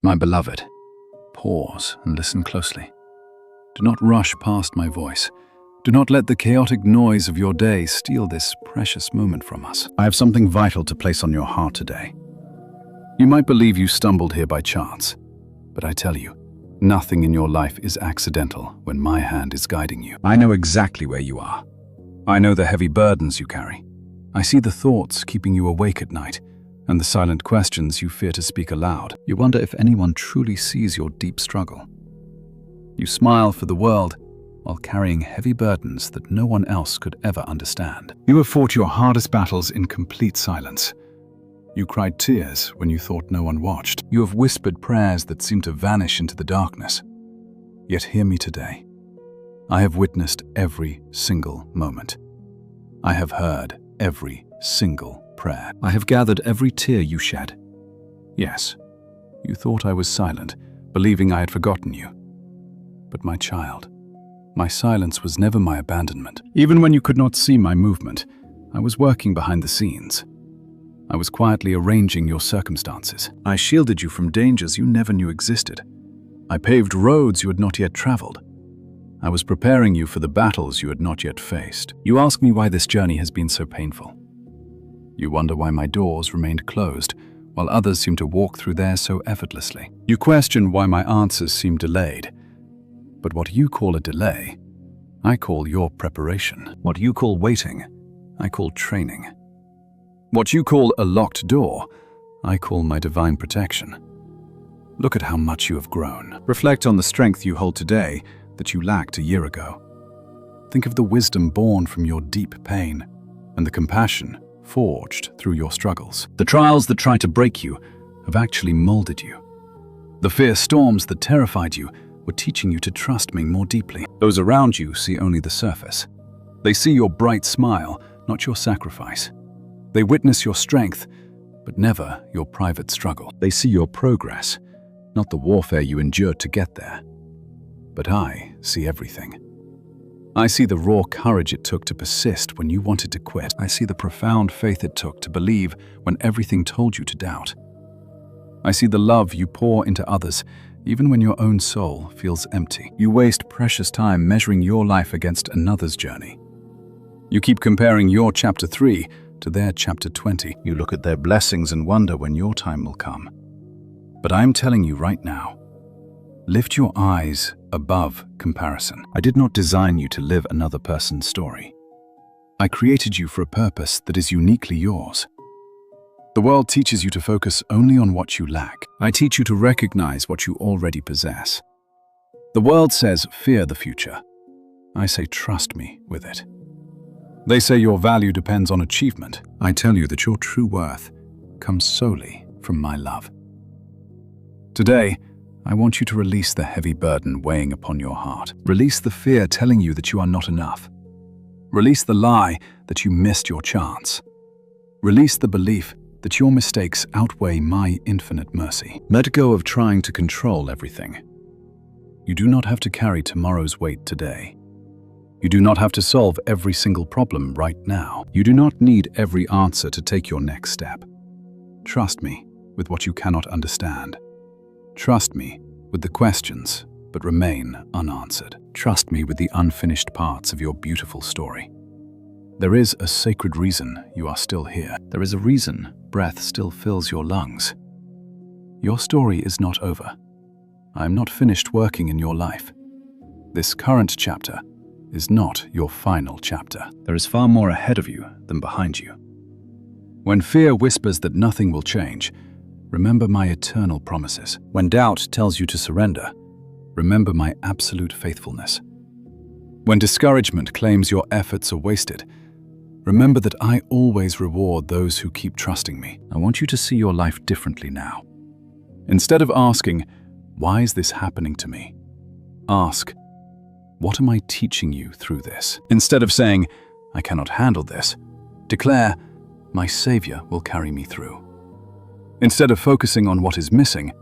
My beloved, pause and listen closely. Do not rush past my voice. Do not let the chaotic noise of your day steal this precious moment from us. I have something vital to place on your heart today. You might believe you stumbled here by chance, but I tell you, nothing in your life is accidental when my hand is guiding you. I know exactly where you are. I know the heavy burdens you carry. I see the thoughts keeping you awake at night, and the silent questions you fear to speak aloud. You wonder if anyone truly sees your deep struggle. You smile for the world while carrying heavy burdens that no one else could ever understand. You have fought your hardest battles in complete silence. You cried tears when you thought no one watched. You have whispered prayers that seem to vanish into the darkness. Yet hear me today. I have witnessed every single moment. I have heard every single prayer. I have gathered every tear you shed. Yes, you thought I was silent, believing I had forgotten you. But my child, my silence was never my abandonment. Even when you could not see my movement, I was working behind the scenes. I was quietly arranging your circumstances. I shielded you from dangers you never knew existed. I paved roads you had not yet traveled. I was preparing you for the battles you had not yet faced. You ask me why this journey has been so painful. You wonder why my doors remained closed, while others seem to walk through theirs so effortlessly. You question why my answers seem delayed. But what you call a delay, I call your preparation. What you call waiting, I call training. What you call a locked door, I call my divine protection. Look at how much you have grown. Reflect on the strength you hold today that you lacked a year ago. Think of the wisdom born from your deep pain and the compassion forged through your struggles. The trials that try to break you have actually molded you. The fierce storms that terrified you were teaching you to trust me more deeply. Those around you see only the surface. They see your bright smile, not your sacrifice. They witness your strength, but never your private struggle. They see your progress, not the warfare you endured to get there. But I see everything. I see the raw courage it took to persist when you wanted to quit. I see the profound faith it took to believe when everything told you to doubt. I see the love you pour into others, even when your own soul feels empty. You waste precious time measuring your life against another's journey. You keep comparing your chapter 3 to their chapter 20. You look at their blessings and wonder when your time will come. But I am telling you right now, lift your eyes above comparison. I did not design you to live another person's story. I created you for a purpose that is uniquely yours. The world teaches you to focus only on what you lack. I teach you to recognize what you already possess. The world says, fear the future. I say, trust me with it. They say your value depends on achievement. I tell you that your true worth comes solely from my love. Today, I want you to release the heavy burden weighing upon your heart. Release the fear telling you that you are not enough. Release the lie that you missed your chance. Release the belief that your mistakes outweigh my infinite mercy. Let go of trying to control everything. You do not have to carry tomorrow's weight today. You do not have to solve every single problem right now. You do not need every answer to take your next step. Trust me with what you cannot understand. Trust me with the questions, but remain unanswered. Trust me with the unfinished parts of your beautiful story. There is a sacred reason you are still here. There is a reason breath still fills your lungs. Your story is not over. I am not finished working in your life. This current chapter is not your final chapter. There is far more ahead of you than behind you. When fear whispers that nothing will change, remember my eternal promises. When doubt tells you to surrender, remember my absolute faithfulness. When discouragement claims your efforts are wasted, remember that I always reward those who keep trusting me. I want you to see your life differently now. Instead of asking, why is this happening to me? Ask, what am I teaching you through this? Instead of saying, I cannot handle this, declare, my Savior will carry me through. Instead of focusing on what is missing,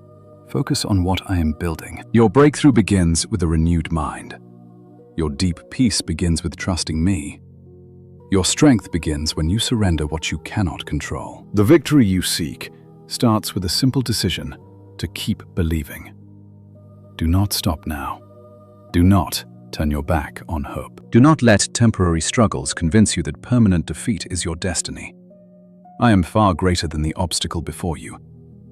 focus on what I am building. Your breakthrough begins with a renewed mind. Your deep peace begins with trusting me. Your strength begins when you surrender what you cannot control. The victory you seek starts with a simple decision to keep believing. Do not stop now. Do not turn your back on hope. Do not let temporary struggles convince you that permanent defeat is your destiny. I am far greater than the obstacle before you,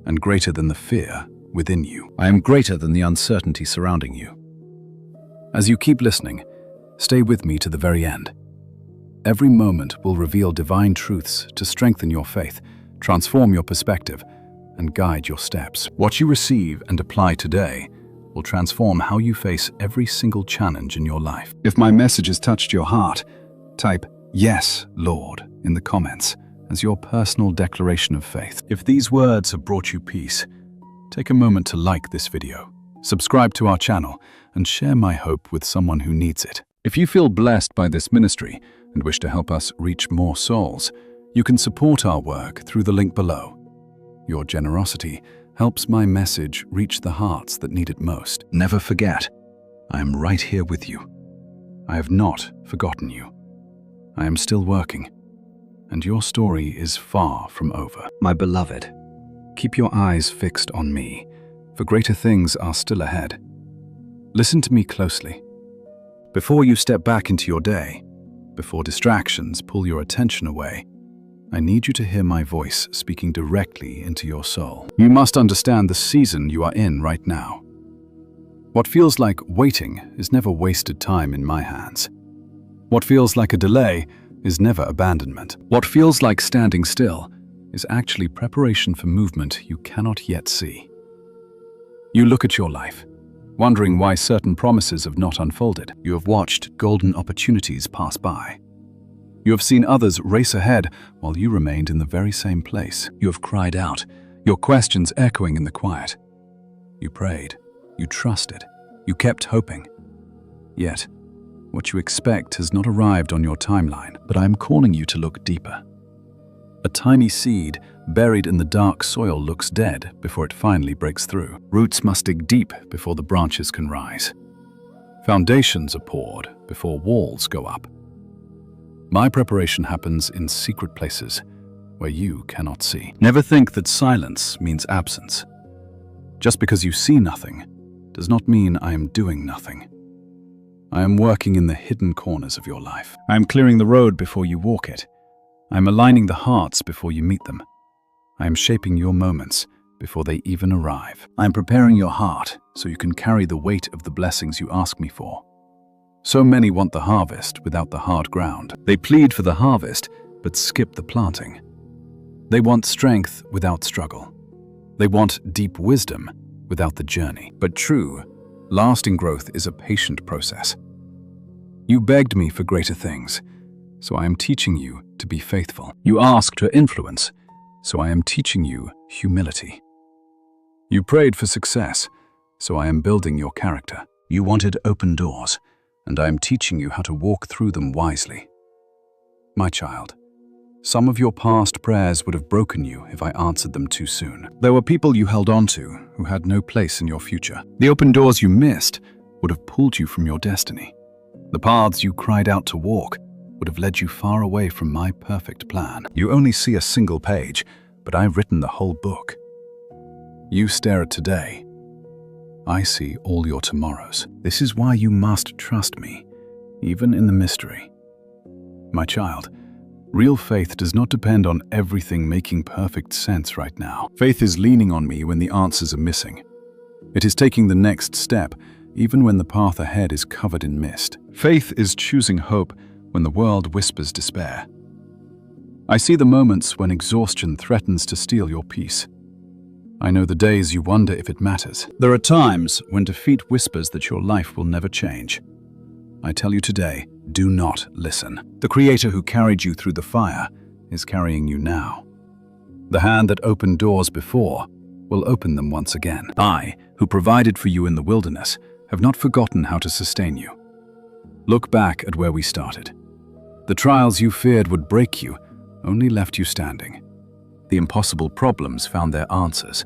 and greater than the fear within you. I am greater than the uncertainty surrounding you. As you keep listening, stay with me to the very end. Every moment will reveal divine truths to strengthen your faith, transform your perspective, and guide your steps. What you receive and apply today will transform how you face every single challenge in your life. If my message has touched your heart, type "Yes, Lord" in the comments as your personal declaration of faith. If these words have brought you peace, take a moment to like this video, subscribe to our channel, and share my hope with someone who needs it. If you feel blessed by this ministry and wish to help us reach more souls, you can support our work through the link below. Your generosity helps my message reach the hearts that need it most. Never forget, I am right here with you. I have not forgotten you. I am still working, and your story is far from over. My beloved, keep your eyes fixed on me, for greater things are still ahead. Listen to me closely. Before you step back into your day, before distractions pull your attention away, I need you to hear my voice speaking directly into your soul. You must understand the season you are in right now. What feels like waiting is never wasted time in my hands. What feels like a delay is never abandonment. What feels like standing still is actually preparation for movement you cannot yet see. You look at your life, wondering why certain promises have not unfolded. You have watched golden opportunities pass by. You have seen others race ahead while you remained in the very same place. You have cried out, your questions echoing in the quiet. You prayed, you trusted, you kept hoping. Yet, what you expect has not arrived on your timeline, but I am calling you to look deeper. A tiny seed buried in the dark soil looks dead before it finally breaks through. Roots must dig deep before the branches can rise. Foundations are poured before walls go up. My preparation happens in secret places where you cannot see. Never think that silence means absence. Just because you see nothing does not mean I am doing nothing. I am working in the hidden corners of your life. I am clearing the road before you walk it. I am aligning the hearts before you meet them. I am shaping your moments before they even arrive. I am preparing your heart so you can carry the weight of the blessings you ask me for. So many want the harvest without the hard ground. They plead for the harvest, but skip the planting. They want strength without struggle. They want deep wisdom without the journey. But true, lasting growth is a patient process. You begged me for greater things, so I am teaching you to be faithful. You asked for influence, so I am teaching you humility. You prayed for success, so I am building your character. You wanted open doors, and I am teaching you how to walk through them wisely. My child, some of your past prayers would have broken you if I answered them too soon. There were people you held on to who had no place in your future. The open doors you missed would have pulled you from your destiny. The paths you cried out to walk would have led you far away from my perfect plan. You only see a single page, but I've written the whole book. You stare at today. I see all your tomorrows. This is why you must trust me, even in the mystery. My child, real faith does not depend on everything making perfect sense right now. Faith is leaning on me when the answers are missing. It is taking the next step, even when the path ahead is covered in mist. Faith is choosing hope when the world whispers despair. I see the moments when exhaustion threatens to steal your peace. I know the days you wonder if it matters. There are times when defeat whispers that your life will never change. I tell you today, do not listen. The Creator who carried you through the fire is carrying you now. The hand that opened doors before will open them once again. I, who provided for you in the wilderness, have not forgotten how to sustain you. Look back at where we started. The trials you feared would break you only left you standing. The impossible problems found their answers.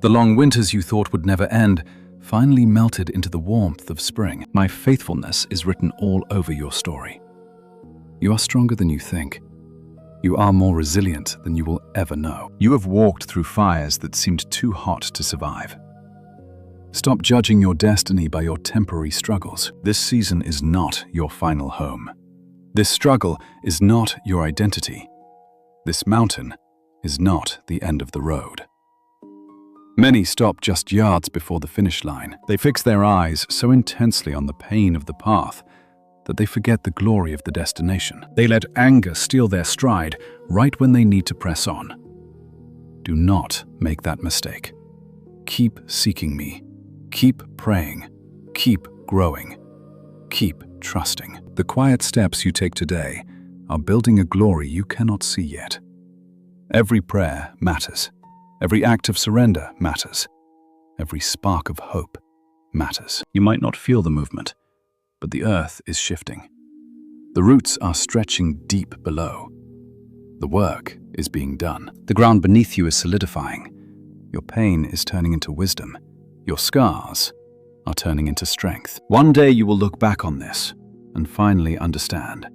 The long winters you thought would never end finally melted into the warmth of spring. My faithfulness is written all over your story. You are stronger than you think. You are more resilient than you will ever know. You have walked through fires that seemed too hot to survive. Stop judging your destiny by your temporary struggles. This season is not your final home. This struggle is not your identity. This mountain is not the end of the road. Many stop just yards before the finish line. They fix their eyes so intensely on the pain of the path that they forget the glory of the destination. They let anger steal their stride right when they need to press on. Do not make that mistake. Keep seeking me. Keep praying. Keep growing. Keep trusting. The quiet steps you take today are building a glory you cannot see yet. Every prayer matters. Every act of surrender matters. Every spark of hope matters. You might not feel the movement, but the earth is shifting. The roots are stretching deep below. The work is being done. The ground beneath you is solidifying. Your pain is turning into wisdom. Your scars are turning into strength. One day you will look back on this and finally understand.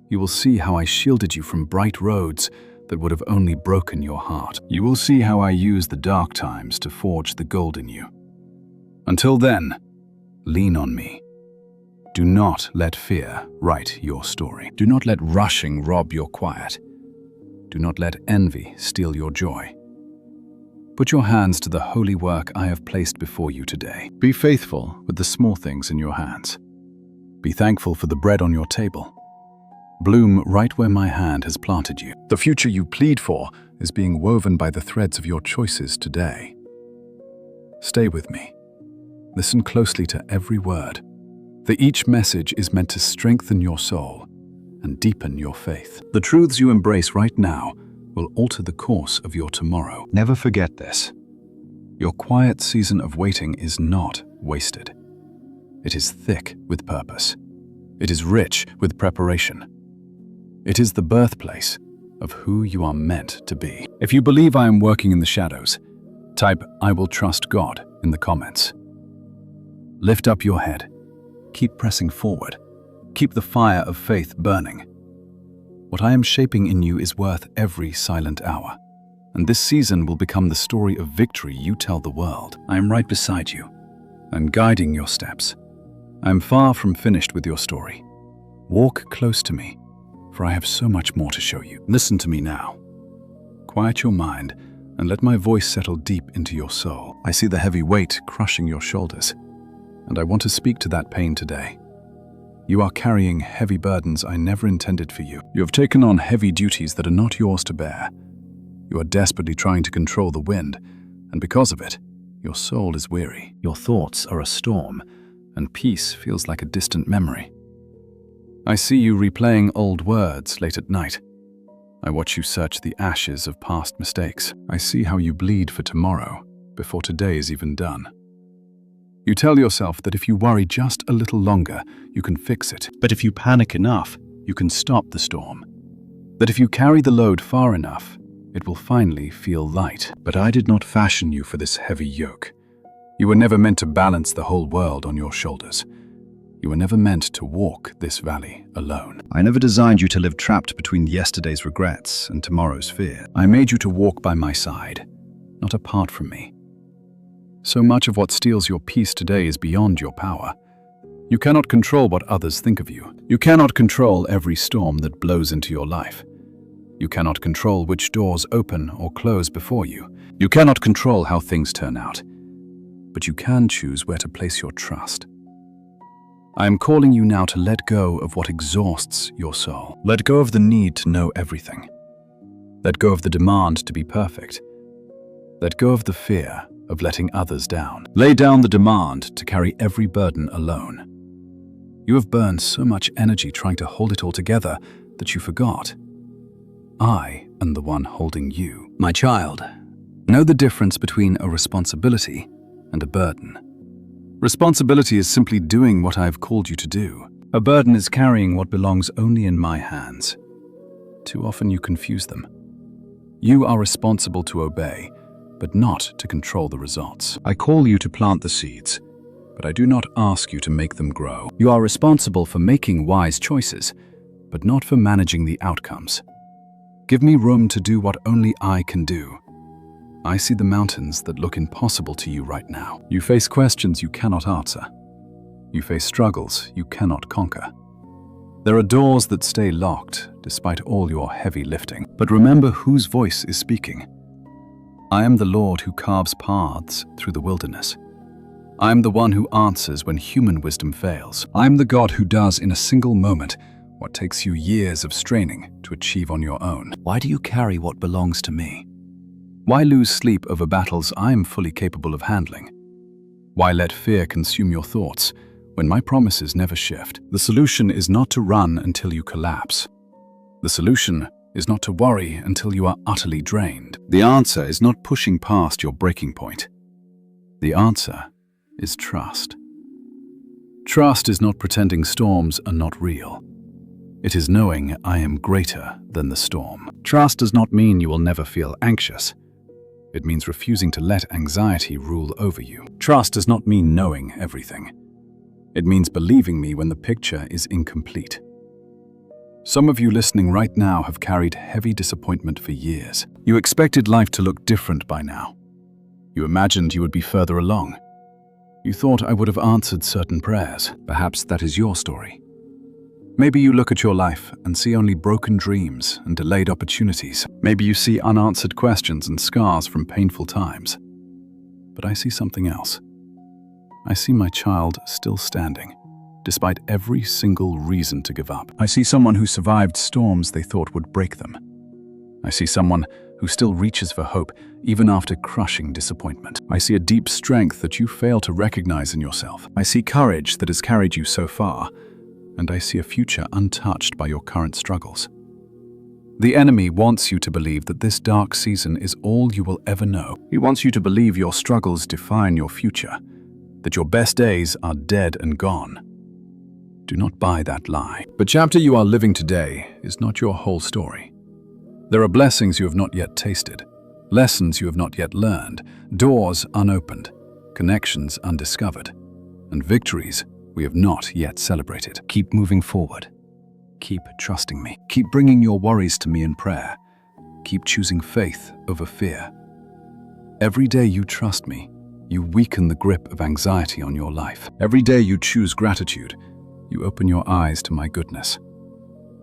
You will see how I shielded you from bright roads that would have only broken your heart. You will see how I used the dark times to forge the gold in you. Until then, lean on me. Do not let fear write your story. Do not let rushing rob your quiet. Do not let envy steal your joy. Put your hands to the holy work I have placed before you today. Be faithful with the small things in your hands. Be thankful for the bread on your table. Bloom right where my hand has planted you. The future you plead for is being woven by the threads of your choices today. Stay with me. Listen closely to every word, for each message is meant to strengthen your soul and deepen your faith. The truths you embrace right now will alter the course of your tomorrow. Never forget this. Your quiet season of waiting is not wasted. It is thick with purpose. It is rich with preparation. It is the birthplace of who you are meant to be. If you believe I am working in the shadows, type "I will trust God" in the comments. Lift up your head. Keep pressing forward. Keep the fire of faith burning. What I am shaping in you is worth every silent hour, and this season will become the story of victory you tell the world. I am right beside you and guiding your steps. I am far from finished with your story. Walk close to me, for I have so much more to show you. Listen to me now. Quiet your mind and let my voice settle deep into your soul. I see the heavy weight crushing your shoulders, and I want to speak to that pain today. You are carrying heavy burdens I never intended for you. You have taken on heavy duties that are not yours to bear. You are desperately trying to control the wind, and because of it, your soul is weary. Your thoughts are a storm, and peace feels like a distant memory. I see you replaying old words late at night. I watch you search the ashes of past mistakes. I see how you bleed for tomorrow before today is even done. You tell yourself that if you worry just a little longer, you can fix it. But if you panic enough, you can stop the storm. That if you carry the load far enough, it will finally feel light. But I did not fashion you for this heavy yoke. You were never meant to balance the whole world on your shoulders. You were never meant to walk this valley alone. I never designed you to live trapped between yesterday's regrets and tomorrow's fear. I made you to walk by my side, not apart from me. So much of what steals your peace today is beyond your power. You cannot control what others think of you. You cannot control every storm that blows into your life. You cannot control which doors open or close before you. You cannot control how things turn out. But you can choose where to place your trust. I am calling you now to let go of what exhausts your soul. Let go of the need to know everything. Let go of the demand to be perfect. Let go of the fear of letting others down. Lay down the demand to carry every burden alone. You have burned so much energy trying to hold it all together that you forgot. I am the one holding you. My child, know the difference between a responsibility and a burden. Responsibility is simply doing what I have called you to do. A burden is carrying what belongs only in my hands. Too often you confuse them. You are responsible to obey, but not to control the results. I call you to plant the seeds, but I do not ask you to make them grow. You are responsible for making wise choices, but not for managing the outcomes. Give me room to do what only I can do. I see the mountains that look impossible to you right now. You face questions you cannot answer. You face struggles you cannot conquer. There are doors that stay locked despite all your heavy lifting. But remember whose voice is speaking. I am the Lord who carves paths through the wilderness. I am the one who answers when human wisdom fails. I am the God who does in a single moment what takes you years of straining to achieve on your own. Why do you carry what belongs to me? Why lose sleep over battles I am fully capable of handling? Why let fear consume your thoughts when my promises never shift? The solution is not to run until you collapse. The solution is not to worry until you are utterly drained. The answer is not pushing past your breaking point. The answer is trust. Trust is not pretending storms are not real. It is knowing I am greater than the storm. Trust does not mean you will never feel anxious. It means refusing to let anxiety rule over you. Trust does not mean knowing everything. It means believing me when the picture is incomplete. Some of you listening right now have carried heavy disappointment for years. You expected life to look different by now. You imagined you would be further along. You thought I would have answered certain prayers. Perhaps that is your story. Maybe you look at your life and see only broken dreams and delayed opportunities. Maybe you see unanswered questions and scars from painful times. But I see something else. I see my child still standing, despite every single reason to give up. I see someone who survived storms they thought would break them. I see someone who still reaches for hope even after crushing disappointment. I see a deep strength that you fail to recognize in yourself. I see courage that has carried you so far, and I see a future untouched by your current struggles. The enemy wants you to believe that this dark season is all you will ever know. He wants you to believe your struggles define your future, that your best days are dead and gone. Do not buy that lie. The chapter you are living today is not your whole story. There are blessings you have not yet tasted, lessons you have not yet learned, doors unopened, connections undiscovered, and victories we have not yet celebrated. Keep moving forward. Keep trusting me. Keep bringing your worries to me in prayer. Keep choosing faith over fear. Every day you trust me, you weaken the grip of anxiety on your life. Every day you choose gratitude, you open your eyes to my goodness.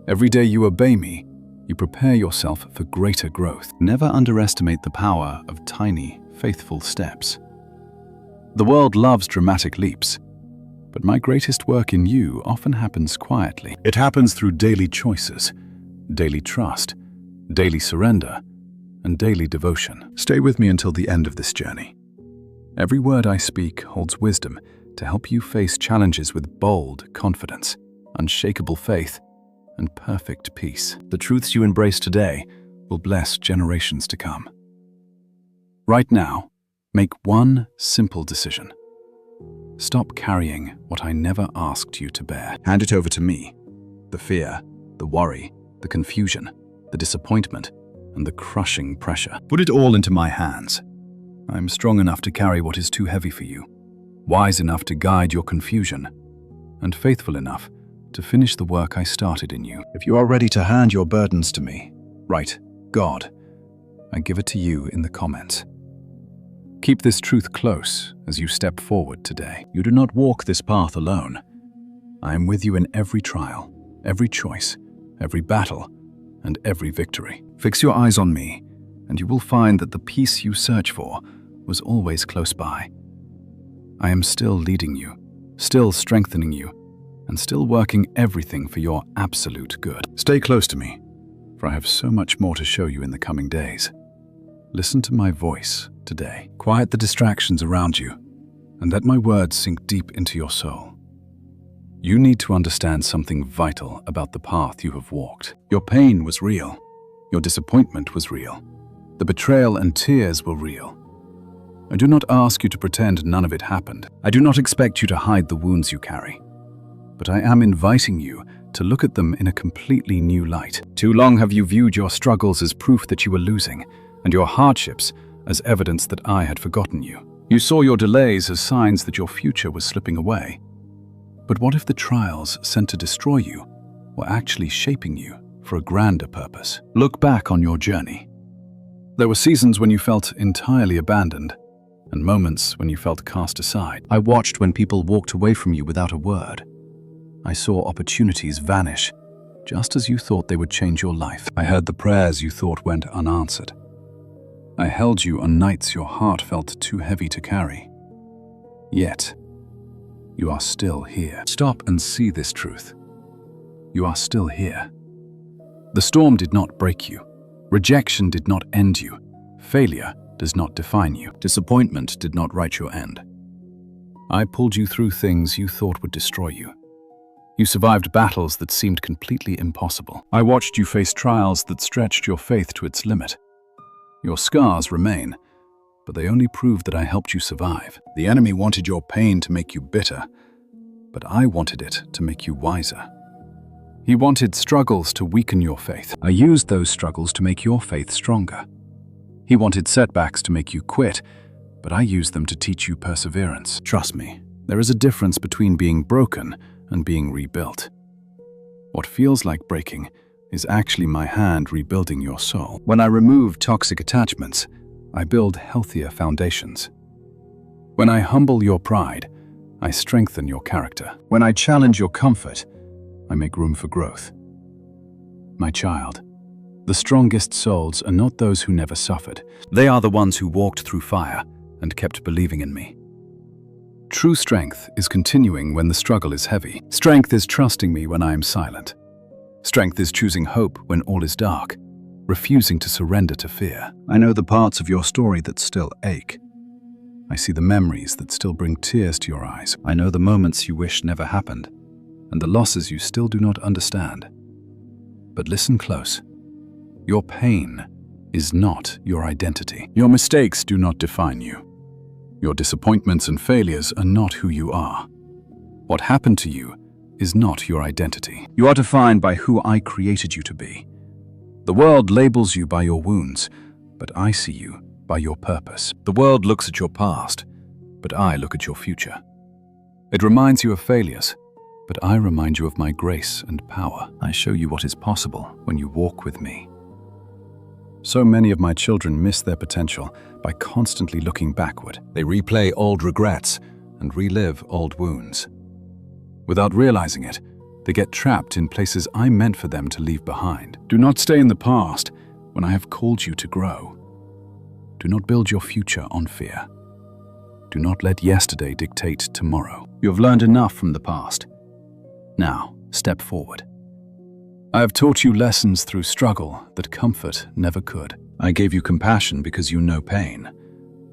Every day you obey me, you prepare yourself for greater growth. Never underestimate the power of tiny, faithful steps. The world loves dramatic leaps, but my greatest work in you often happens quietly. It happens through daily choices, daily trust, daily surrender, and daily devotion. Stay with me until the end of this journey. Every word I speak holds wisdom to help you face challenges with bold confidence, unshakable faith, and perfect peace. The truths you embrace today will bless generations to come. Right now, make one simple decision. Stop carrying what I never asked you to bear. Hand it over to me. The fear, the worry, the confusion, the disappointment, and the crushing pressure. Put it all into my hands. I am strong enough to carry what is too heavy for you, wise enough to guide your confusion, and faithful enough to finish the work I started in you. If you are ready to hand your burdens to me, write, God. I give it to you in the comments. Keep this truth close as you step forward today. You do not walk this path alone. I am with you in every trial, every choice, every battle, and every victory. Fix your eyes on me, and you will find that the peace you search for was always close by. I am still leading you, still strengthening you, and still working everything for your absolute good. Stay close to me, for I have so much more to show you in the coming days. Listen to my voice today. Quiet the distractions around you, and let my words sink deep into your soul. You need to understand something vital about the path you have walked. Your pain was real. Your disappointment was real. The betrayal and tears were real. I do not ask you to pretend none of it happened. I do not expect you to hide the wounds you carry. But I am inviting you to look at them in a completely new light. Too long have you viewed your struggles as proof that you were losing, and your hardships as evidence that I had forgotten you. You saw your delays as signs that your future was slipping away. But what if the trials sent to destroy you were actually shaping you for a grander purpose. Look back on your journey. There were seasons when you felt entirely abandoned, and moments when you felt cast aside. I watched when people walked away from you without a word. I saw opportunities vanish, just as you thought they would change your life. I heard the prayers you thought went unanswered. I held you on nights your heart felt too heavy to carry. Yet, you are still here. Stop and see this truth. You are still here. The storm did not break you. Rejection did not end you. Failure does not define you. Disappointment did not write your end. I pulled you through things you thought would destroy you. You survived battles that seemed completely impossible. I watched you face trials that stretched your faith to its limit. Your scars remain, but they only prove that I helped you survive. The enemy wanted your pain to make you bitter, but I wanted it to make you wiser. He wanted struggles to weaken your faith. I used those struggles to make your faith stronger. He wanted setbacks to make you quit, but I used them to teach you perseverance. Trust me, there is a difference between being broken and being rebuilt. What feels like breaking is actually my hand rebuilding your soul. When I remove toxic attachments, I build healthier foundations. When I humble your pride, I strengthen your character. When I challenge your comfort, I make room for growth. My child, the strongest souls are not those who never suffered. They are the ones who walked through fire and kept believing in me. True strength is continuing when the struggle is heavy. Strength is trusting me when I am silent. Strength is choosing hope when all is dark, refusing to surrender to fear. I know the parts of your story that still ache. I see the memories that still bring tears to your eyes. I know the moments you wish never happened, and the losses you still do not understand. But listen close. Your pain is not your identity. Your mistakes do not define you. Your disappointments and failures are not who you are. What happened to you is not your identity. You are defined by who I created you to be. The world labels you by your wounds, but I see you by your purpose. The world looks at your past, but I look at your future. It reminds you of failures, but I remind you of my grace and power. I show you what is possible when you walk with me. So many of my children miss their potential by constantly looking backward. They replay old regrets and relive old wounds. Without realizing it, they get trapped in places I meant for them to leave behind. Do not stay in the past when I have called you to grow. Do not build your future on fear. Do not let yesterday dictate tomorrow. You have learned enough from the past. Now, step forward. I have taught you lessons through struggle that comfort never could. I gave you compassion because you know pain.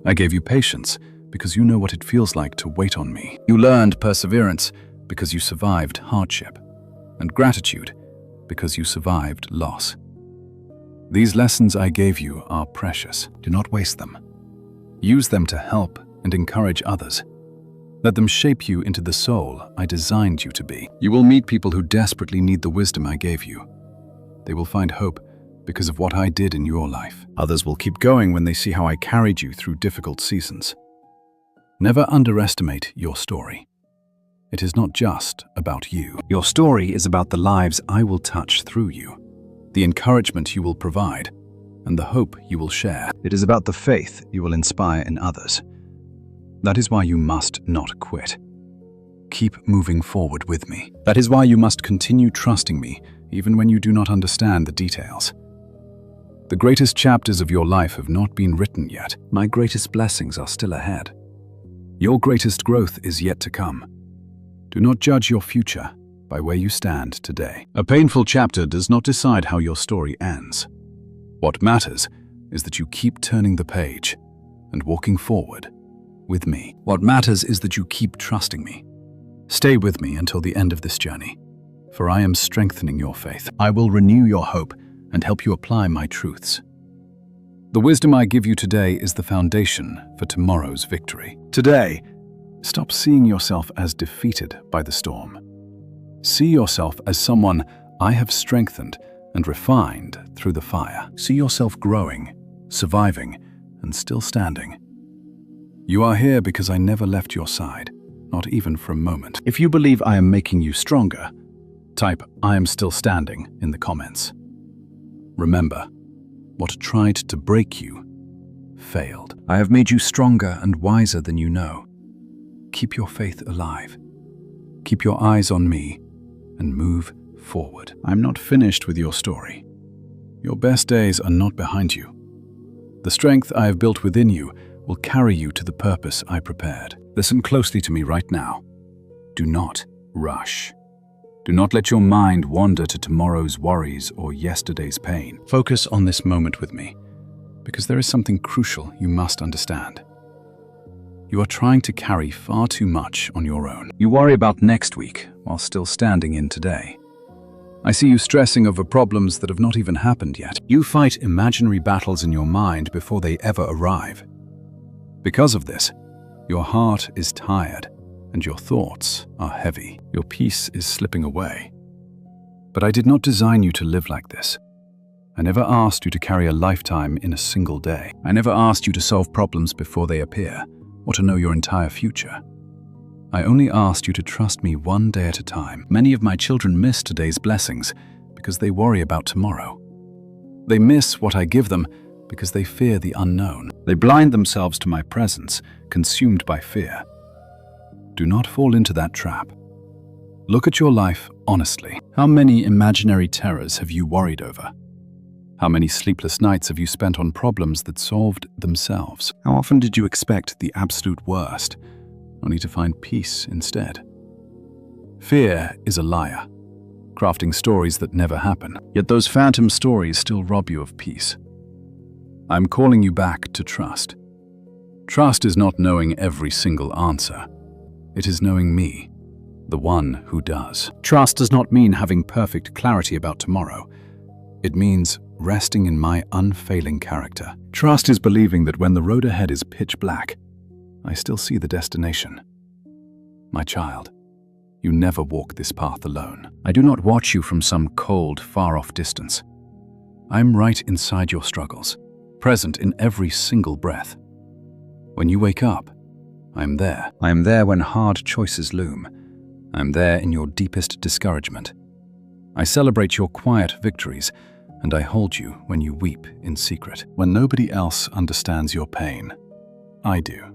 I gave you patience because you know what it feels like to wait on me. You learned perseverance because you survived hardship, and gratitude because you survived loss. These lessons I gave you are precious. Do not waste them. Use them to help and encourage others. Let them shape you into the soul I designed you to be. You will meet people who desperately need the wisdom I gave you. They will find hope because of what I did in your life. Others will keep going when they see how I carried you through difficult seasons. Never underestimate your story. It is not just about you. Your story is about the lives I will touch through you, the encouragement you will provide, and the hope you will share. It is about the faith you will inspire in others. That is why you must not quit. Keep moving forward with me. That is why you must continue trusting me, even when you do not understand the details. The greatest chapters of your life have not been written yet. My greatest blessings are still ahead. Your greatest growth is yet to come. Do not judge your future by where you stand today. A painful chapter does not decide how your story ends. What matters is that you keep turning the page and walking forward with me. What matters is that you keep trusting me. Stay with me until the end of this journey, for I am strengthening your faith. I will renew your hope and help you apply my truths. The wisdom I give you today is the foundation for tomorrow's victory. Today, stop seeing yourself as defeated by the storm. See yourself as someone I have strengthened and refined through the fire. See yourself growing, surviving, and still standing. You are here because I never left your side, not even for a moment. If you believe I am making you stronger, type "I am still standing" in the comments. Remember, what tried to break you failed. I have made you stronger and wiser than you know. Keep your faith alive. Keep your eyes on me and move forward. I'm not finished with your story. Your best days are not behind you. The strength I have built within you will carry you to the purpose I prepared. Listen closely to me right now. Do not rush. Do not let your mind wander to tomorrow's worries or yesterday's pain. Focus on this moment with me, because there is something crucial you must understand. You are trying to carry far too much on your own. You worry about next week while still standing in today. I see you stressing over problems that have not even happened yet. You fight imaginary battles in your mind before they ever arrive. Because of this, your heart is tired and your thoughts are heavy. Your peace is slipping away. But I did not design you to live like this. I never asked you to carry a lifetime in a single day. I never asked you to solve problems before they appear, or to know your entire future. I only asked you to trust me one day at a time. Many of my children miss today's blessings because they worry about tomorrow. They miss what I give them because they fear the unknown. They blind themselves to my presence, consumed by fear. Do not fall into that trap. Look at your life honestly. How many imaginary terrors have you worried over? How many sleepless nights have you spent on problems that solved themselves? How often did you expect the absolute worst, only to find peace instead? Fear is a liar, crafting stories that never happen. Yet those phantom stories still rob you of peace. I'm calling you back to trust. Trust is not knowing every single answer. It is knowing me, the one who does. Trust does not mean having perfect clarity about tomorrow. It means resting in my unfailing character. Trust is believing that when the road ahead is pitch black, I still see the destination. My child, you never walk this path alone. I do not watch you from some cold, far-off distance. I'm right inside your struggles, present in every single breath. When you wake up, I'm there. I am there when hard choices loom. I'm there in your deepest discouragement. I celebrate your quiet victories, and I hold you when you weep in secret. When nobody else understands your pain, I do.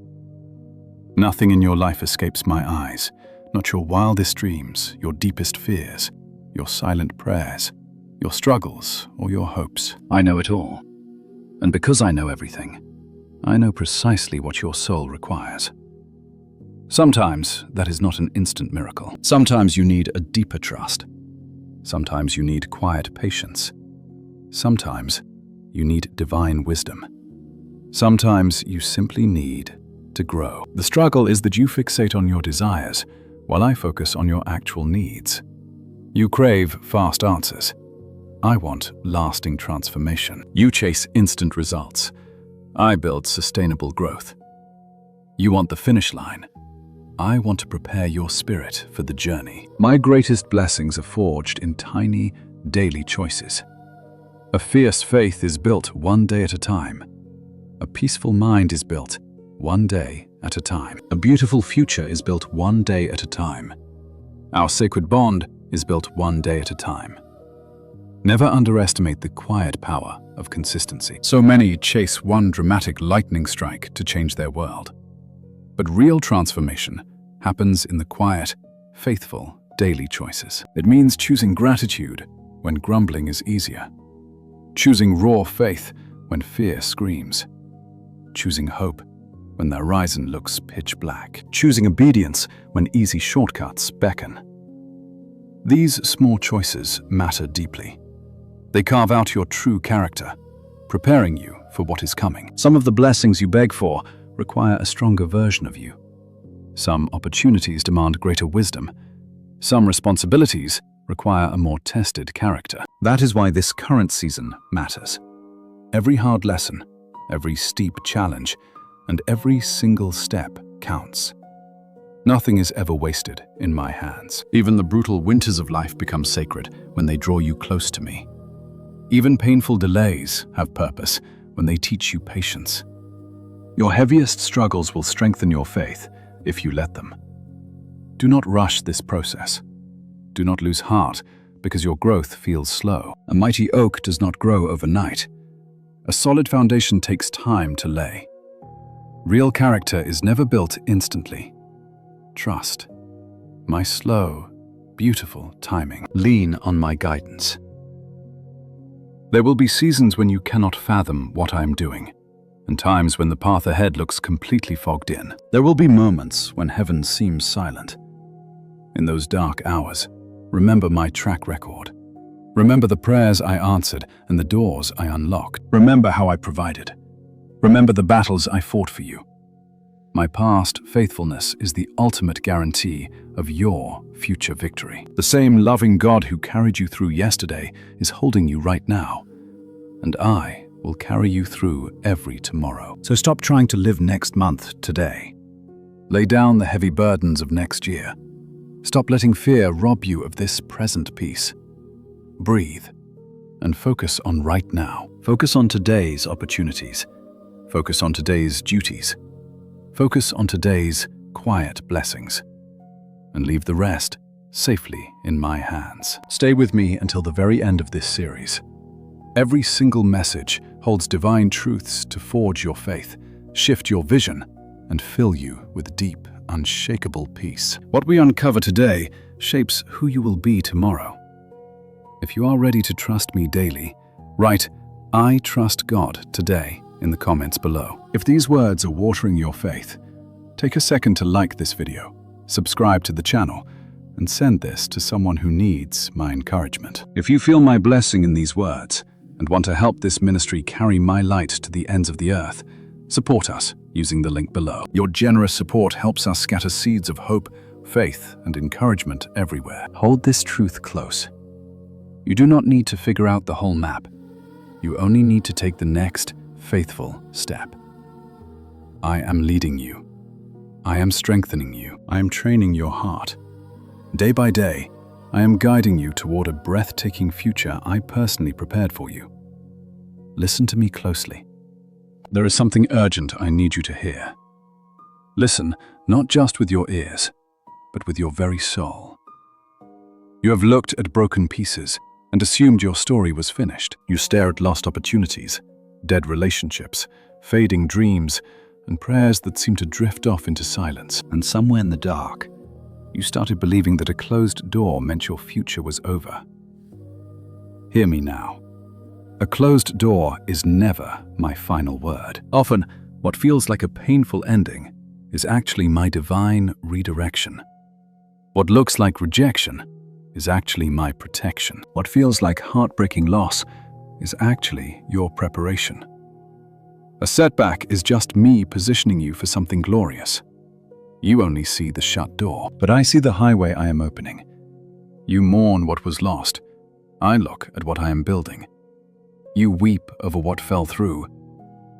Nothing in your life escapes my eyes, not your wildest dreams, your deepest fears, your silent prayers, your struggles, or your hopes. I know it all. And because I know everything, I know precisely what your soul requires. Sometimes that is not an instant miracle. Sometimes you need a deeper trust. Sometimes you need quiet patience. Sometimes you need divine wisdom. Sometimes you simply need to grow. The struggle is that you fixate on your desires while I focus on your actual needs. You crave fast answers. I want lasting transformation. You chase instant results. I build sustainable growth. You want the finish line. I want to prepare your spirit for the journey. My greatest blessings are forged in tiny, daily choices. A fierce faith is built one day at a time. A peaceful mind is built one day at a time. A beautiful future is built one day at a time. Our sacred bond is built one day at a time. Never underestimate the quiet power of consistency. So many chase one dramatic lightning strike to change their world. But real transformation happens in the quiet, faithful, daily choices. It means choosing gratitude when grumbling is easier. Choosing raw faith when fear screams. Choosing hope when the horizon looks pitch black. Choosing obedience when easy shortcuts beckon. These small choices matter deeply. They carve out your true character, preparing you for what is coming. Some of the blessings you beg for require a stronger version of you. Some opportunities demand greater wisdom. Some responsibilities require a more tested character. That is why this current season matters. Every hard lesson, every steep challenge, and every single step counts. Nothing is ever wasted in my hands. Even the brutal winters of life become sacred when they draw you close to me. Even painful delays have purpose when they teach you patience. Your heaviest struggles will strengthen your faith if you let them. Do not rush this process. Do not lose heart because your growth feels slow. A mighty oak does not grow overnight. A solid foundation takes time to lay. Real character is never built instantly. Trust my slow, beautiful timing. Lean on my guidance. There will be seasons when you cannot fathom what I am doing, and times when the path ahead looks completely fogged in. There will be moments when heaven seems silent. In those dark hours, remember my track record. Remember the prayers I answered and the doors I unlocked. Remember how I provided. Remember the battles I fought for you. My past faithfulness is the ultimate guarantee of your future victory. The same loving God who carried you through yesterday is holding you right now, and I will carry you through every tomorrow. So stop trying to live next month today. Lay down the heavy burdens of next year. Stop letting fear rob you of this present peace. Breathe and focus on right now. Focus on today's opportunities. Focus on today's duties. Focus on today's quiet blessings. And leave the rest safely in my hands. Stay with me until the very end of this series. Every single message holds divine truths to forge your faith, shift your vision, and fill you with deep, unshakable peace. What we uncover today shapes who you will be tomorrow. If you are ready to trust me daily, write, "I trust God" today in the comments below. If these words are watering your faith, take a second to like this video, subscribe to the channel, and send this to someone who needs my encouragement. If you feel my blessing in these words and want to help this ministry carry my light to the ends of the earth, support us using the link below. Your generous support helps us scatter seeds of hope, faith, and encouragement everywhere. Hold this truth close. You do not need to figure out the whole map. You only need to take the next faithful step. I am leading you. I am strengthening you. I am training your heart. Day by day, I am guiding you toward a breathtaking future I personally prepared for you. Listen to me closely. There is something urgent I need you to hear. Listen, not just with your ears, but with your very soul. You have looked at broken pieces and assumed your story was finished. You stare at lost opportunities, dead relationships, fading dreams, and prayers that seem to drift off into silence. And somewhere in the dark, you started believing that a closed door meant your future was over. Hear me now. A closed door is never my final word. Often, what feels like a painful ending is actually my divine redirection. What looks like rejection is actually my protection. What feels like heartbreaking loss is actually your preparation. A setback is just me positioning you for something glorious. You only see the shut door, but I see the highway I am opening. You mourn what was lost. I look at what I am building. You weep over what fell through.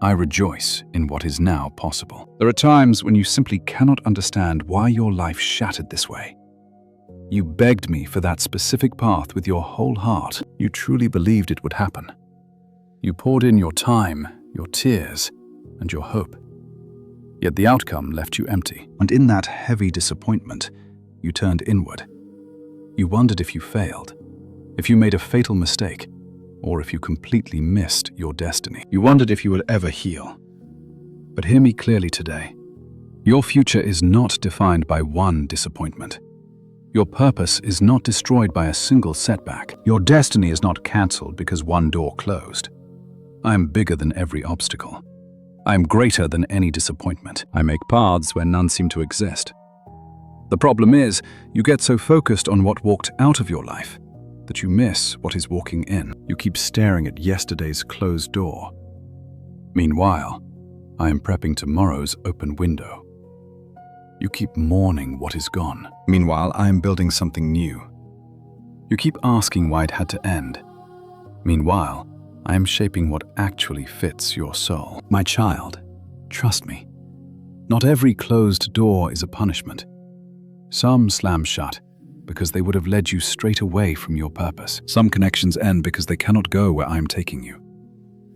I rejoice in what is now possible. There are times when you simply cannot understand why your life shattered this way. You begged me for that specific path with your whole heart. You truly believed it would happen. You poured in your time, your tears, and your hope. Yet the outcome left you empty. And in that heavy disappointment, you turned inward. You wondered if you failed, if you made a fatal mistake, or if you completely missed your destiny. You wondered if you would ever heal. But hear me clearly today. Your future is not defined by one disappointment. Your purpose is not destroyed by a single setback. Your destiny is not cancelled because one door closed. I am bigger than every obstacle. I am greater than any disappointment. I make paths where none seem to exist. The problem is, you get so focused on what walked out of your life that you miss what is walking in. You keep staring at yesterday's closed door. Meanwhile, I am prepping tomorrow's open window. You keep mourning what is gone. Meanwhile, I am building something new. You keep asking why it had to end. Meanwhile, I am shaping what actually fits your soul. My child, trust me. Not every closed door is a punishment. Some slam shut because they would have led you straight away from your purpose. Some connections end because they cannot go where I am taking you.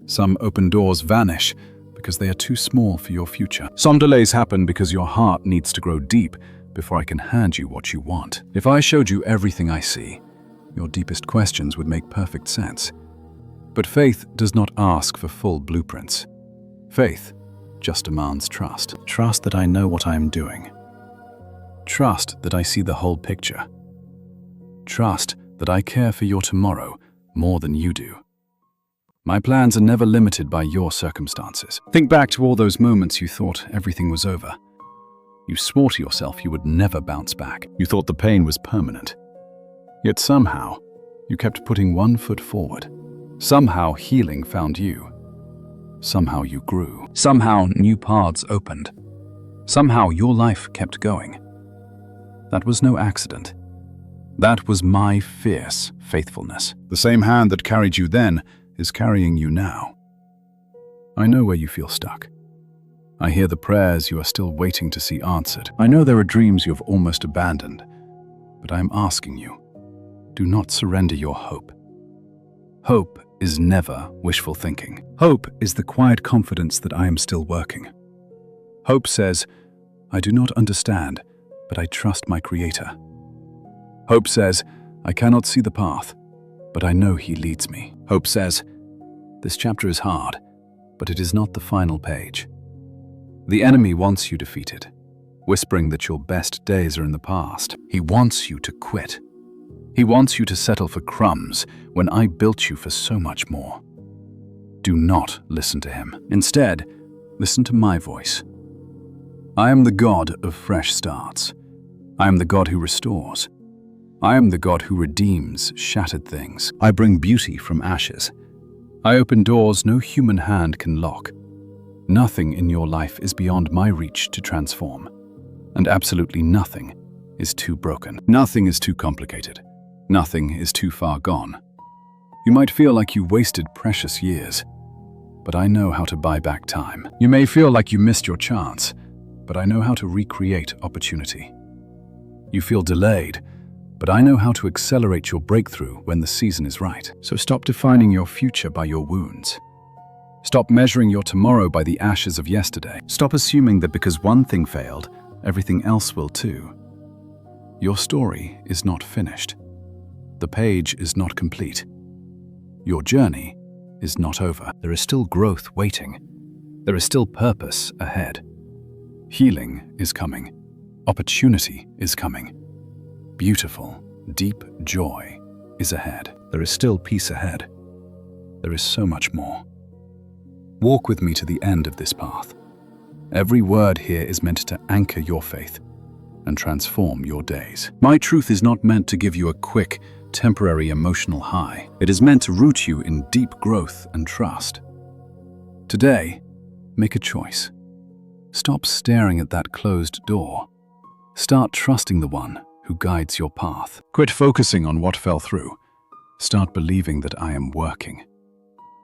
Some open doors vanish because they are too small for your future. Some delays happen because your heart needs to grow deep before I can hand you what you want. If I showed you everything I see, your deepest questions would make perfect sense. But faith does not ask for full blueprints. Faith just demands trust. Trust that I know what I am doing. Trust that I see the whole picture. Trust that I care for your tomorrow more than you do. My plans are never limited by your circumstances. Think back to all those moments you thought everything was over. You swore to yourself you would never bounce back. You thought the pain was permanent. Yet somehow, you kept putting one foot forward. Somehow healing found you. Somehow you grew. Somehow new paths opened. Somehow your life kept going. That was no accident. That was my fierce faithfulness. The same hand that carried you then is carrying you now. I know where you feel stuck. I hear the prayers you are still waiting to see answered. I know there are dreams you have almost abandoned, but I am asking you, do not surrender your hope. Hope is never wishful thinking. Hope is the quiet confidence that I am still working. Hope says, I do not understand, but I trust my Creator. Hope says, I cannot see the path, but I know He leads me. Hope says, this chapter is hard, but it is not the final page. The enemy wants you defeated, whispering that your best days are in the past. He wants you to quit. He wants you to settle for crumbs when I built you for so much more. Do not listen to him. Instead, listen to my voice. I am the God of fresh starts. I am the God who restores. I am the God who redeems shattered things. I bring beauty from ashes. I open doors no human hand can lock. Nothing in your life is beyond my reach to transform, and absolutely nothing is too broken. Nothing is too complicated. Nothing is too far gone. You might feel like you wasted precious years, but I know how to buy back time. You may feel like you missed your chance, but I know how to recreate opportunity. You feel delayed, but I know how to accelerate your breakthrough when the season is right. So stop defining your future by your wounds. Stop measuring your tomorrow by the ashes of yesterday. Stop assuming that because one thing failed, everything else will too. Your story is not finished. The page is not complete. Your journey is not over. There is still growth waiting. There is still purpose ahead. Healing is coming. Opportunity is coming. Beautiful, deep joy is ahead. There is still peace ahead. There is so much more. Walk with me to the end of this path. Every word here is meant to anchor your faith and transform your days. My truth is not meant to give you a quick, temporary emotional high. It is meant to root you in deep growth and trust. Today, make a choice. Stop staring at that closed door. Start trusting the one who guides your path. Quit focusing on what fell through. Start believing that I am working.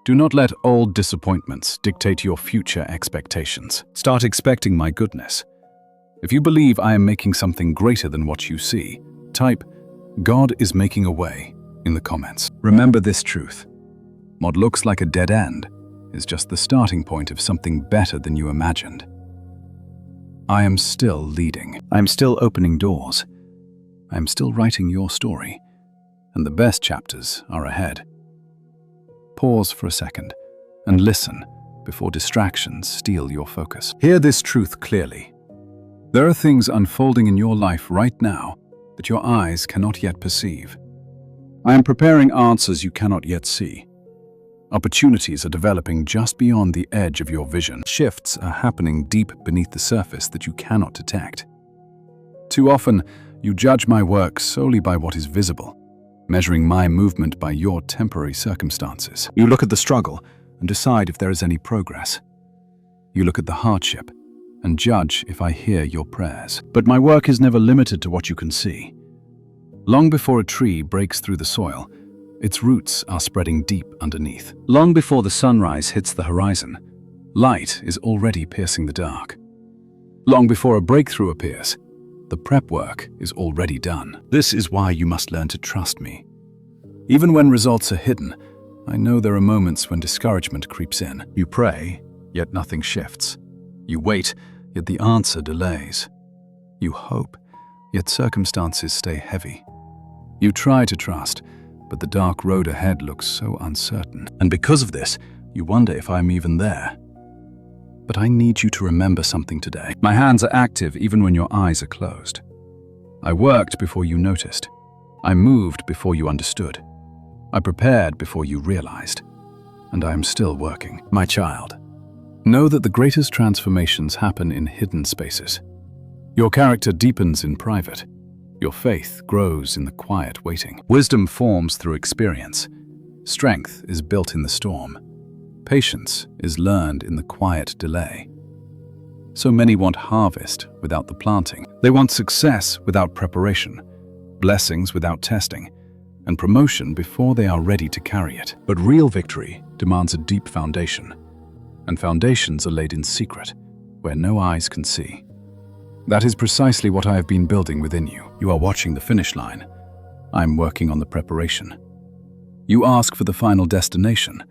Do not let old disappointments dictate your future expectations. Start expecting my goodness. If you believe I am making something greater than what you see, type, God is making a way in the comments. Remember this truth. What looks like a dead end is just the starting point of something better than you imagined. I am still leading. I am still opening doors. I am still writing your story, and the best chapters are ahead. Pause for a second and listen before distractions steal your focus. Hear this truth clearly. There are things unfolding in your life right now that your eyes cannot yet perceive. I am preparing answers you cannot yet see. Opportunities are developing just beyond the edge of your vision. Shifts are happening deep beneath the surface that you cannot detect. Too often, you judge my work solely by what is visible, measuring my movement by your temporary circumstances. You look at the struggle and decide if there is any progress. You look at the hardship and judge if I hear your prayers. But my work is never limited to what you can see. Long before a tree breaks through the soil, its roots are spreading deep underneath. Long before the sunrise hits the horizon, light is already piercing the dark. Long before a breakthrough appears, the prep work is already done. This is why you must learn to trust me. Even when results are hidden, I know there are moments when discouragement creeps in. You pray, yet nothing shifts. You wait, yet the answer delays. You hope, yet circumstances stay heavy. You try to trust, but the dark road ahead looks so uncertain. And because of this, you wonder if I'm even there. But I need you to remember something today. My hands are active even when your eyes are closed. I worked before you noticed. I moved before you understood. I prepared before you realized. And I am still working. My child, know that the greatest transformations happen in hidden spaces. Your character deepens in private. Your faith grows in the quiet waiting. Wisdom forms through experience. Strength is built in the storm. Patience is learned in the quiet delay. So many want harvest without the planting. They want success without preparation, blessings without testing, and promotion before they are ready to carry it. But real victory demands a deep foundation, and foundations are laid in secret, where no eyes can see. That is precisely what I have been building within you. You are watching the finish line. I am working on the preparation. You ask for the final destination.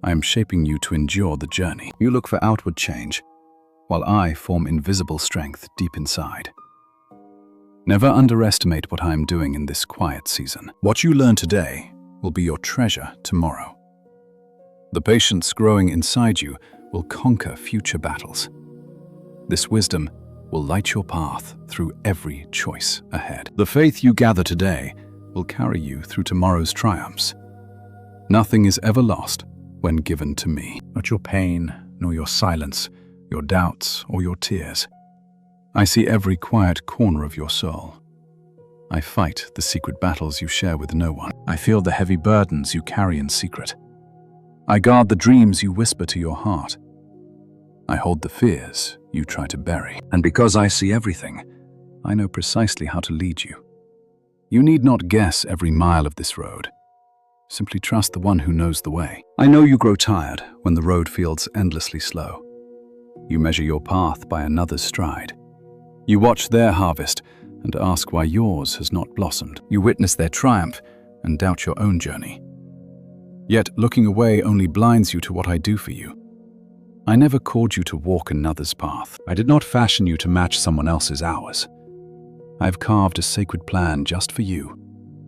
I am shaping you to endure the journey. You look for outward change, while I form invisible strength deep inside. Never underestimate what I am doing in this quiet season. What you learn today will be your treasure tomorrow. The patience growing inside you will conquer future battles. This wisdom will light your path through every choice ahead. The faith you gather today will carry you through tomorrow's triumphs. Nothing is ever lost when given to me. Not your pain, nor your silence, your doubts, or your tears. I see every quiet corner of your soul. I fight the secret battles you share with no one. I feel the heavy burdens you carry in secret. I guard the dreams you whisper to your heart. I hold the fears you try to bury. And because I see everything, I know precisely how to lead you. You need not guess every mile of this road. Simply trust the one who knows the way. I know you grow tired when the road feels endlessly slow. You measure your path by another's stride. You watch their harvest and ask why yours has not blossomed. You witness their triumph and doubt your own journey. Yet looking away only blinds you to what I do for you. I never called you to walk another's path. I did not fashion you to match someone else's hours. I have carved a sacred plan just for you,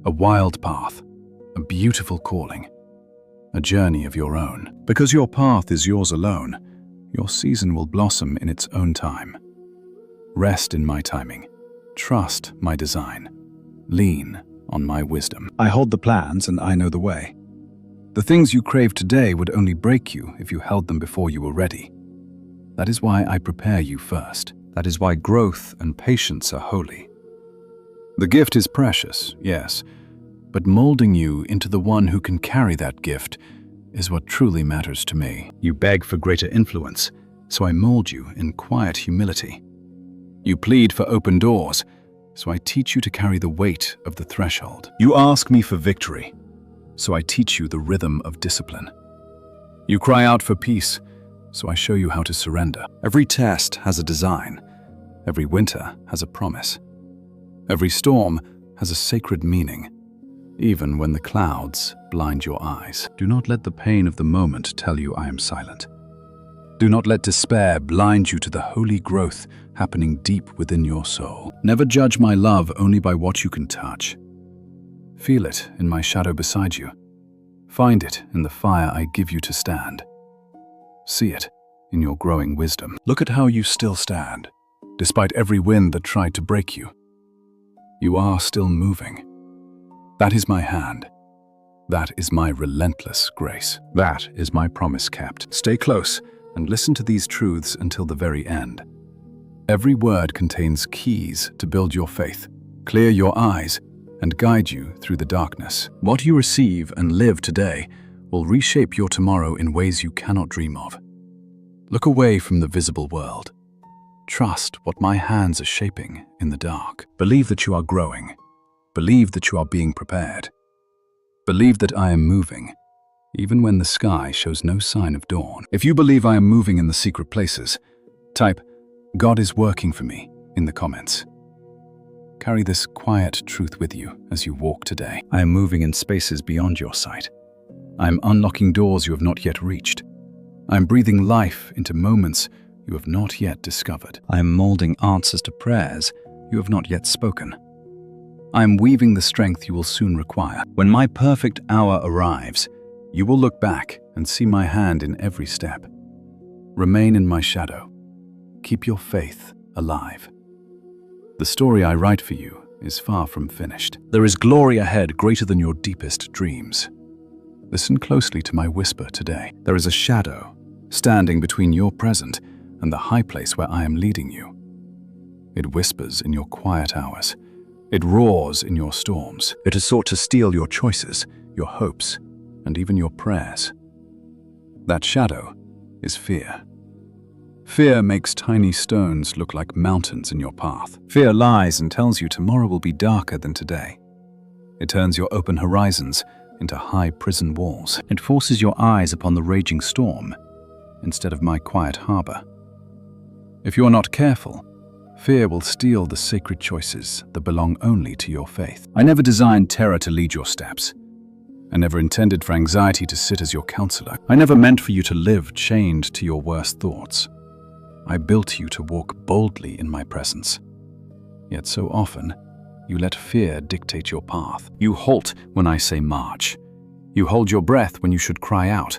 a wild path, a beautiful calling, a journey of your own. Because your path is yours alone, your season will blossom in its own time. Rest in my timing, trust my design, lean on my wisdom. I hold the plans and I know the way. The things you crave today would only break you if you held them before you were ready. That is why I prepare you first. That is why growth and patience are holy. The gift is precious, yes, but molding you into the one who can carry that gift is what truly matters to me. You beg for greater influence, so I mold you in quiet humility. You plead for open doors, so I teach you to carry the weight of the threshold. You ask me for victory, so I teach you the rhythm of discipline. You cry out for peace, so I show you how to surrender. Every test has a design. Every winter has a promise. Every storm has a sacred meaning, even when the clouds blind your eyes. Do not let the pain of the moment tell you I am silent. Do not let despair blind you to the holy growth happening deep within your soul. Never judge my love only by what you can touch. Feel it in my shadow beside you. Find it in the fire I give you to stand. See it in your growing wisdom. Look at how you still stand, despite every wind that tried to break you. You are still moving. That is my hand. That is my relentless grace. That is my promise kept. Stay close and listen to these truths until the very end. Every word contains keys to build your faith, clear your eyes, and guide you through the darkness. What you receive and live today will reshape your tomorrow in ways you cannot dream of. Look away from the visible world. Trust what my hands are shaping in the dark. Believe that you are growing. Believe that you are being prepared. Believe that I am moving, even when the sky shows no sign of dawn. If you believe I am moving in the secret places, type, "God is working for me," in the comments. Carry this quiet truth with you as you walk today. I am moving in spaces beyond your sight. I am unlocking doors you have not yet reached. I am breathing life into moments you have not yet discovered. I am molding answers to prayers you have not yet spoken. I am weaving the strength you will soon require. When my perfect hour arrives, you will look back and see my hand in every step. Remain in my shadow. Keep your faith alive. The story I write for you is far from finished. There is glory ahead greater than your deepest dreams. Listen closely to my whisper today. There is a shadow standing between your present and the high place where I am leading you. It whispers in your quiet hours. It roars in your storms. It has sought to steal your choices, your hopes, and even your prayers. That shadow is fear. Fear makes tiny stones look like mountains in your path. Fear lies and tells you tomorrow will be darker than today. It turns your open horizons into high prison walls. It forces your eyes upon the raging storm instead of my quiet harbor. If you are not careful, fear will steal the sacred choices that belong only to your faith. I never designed terror to lead your steps. I never intended for anxiety to sit as your counselor. I never meant for you to live chained to your worst thoughts. I built you to walk boldly in my presence. Yet so often, you let fear dictate your path. You halt when I say march. You hold your breath when you should cry out.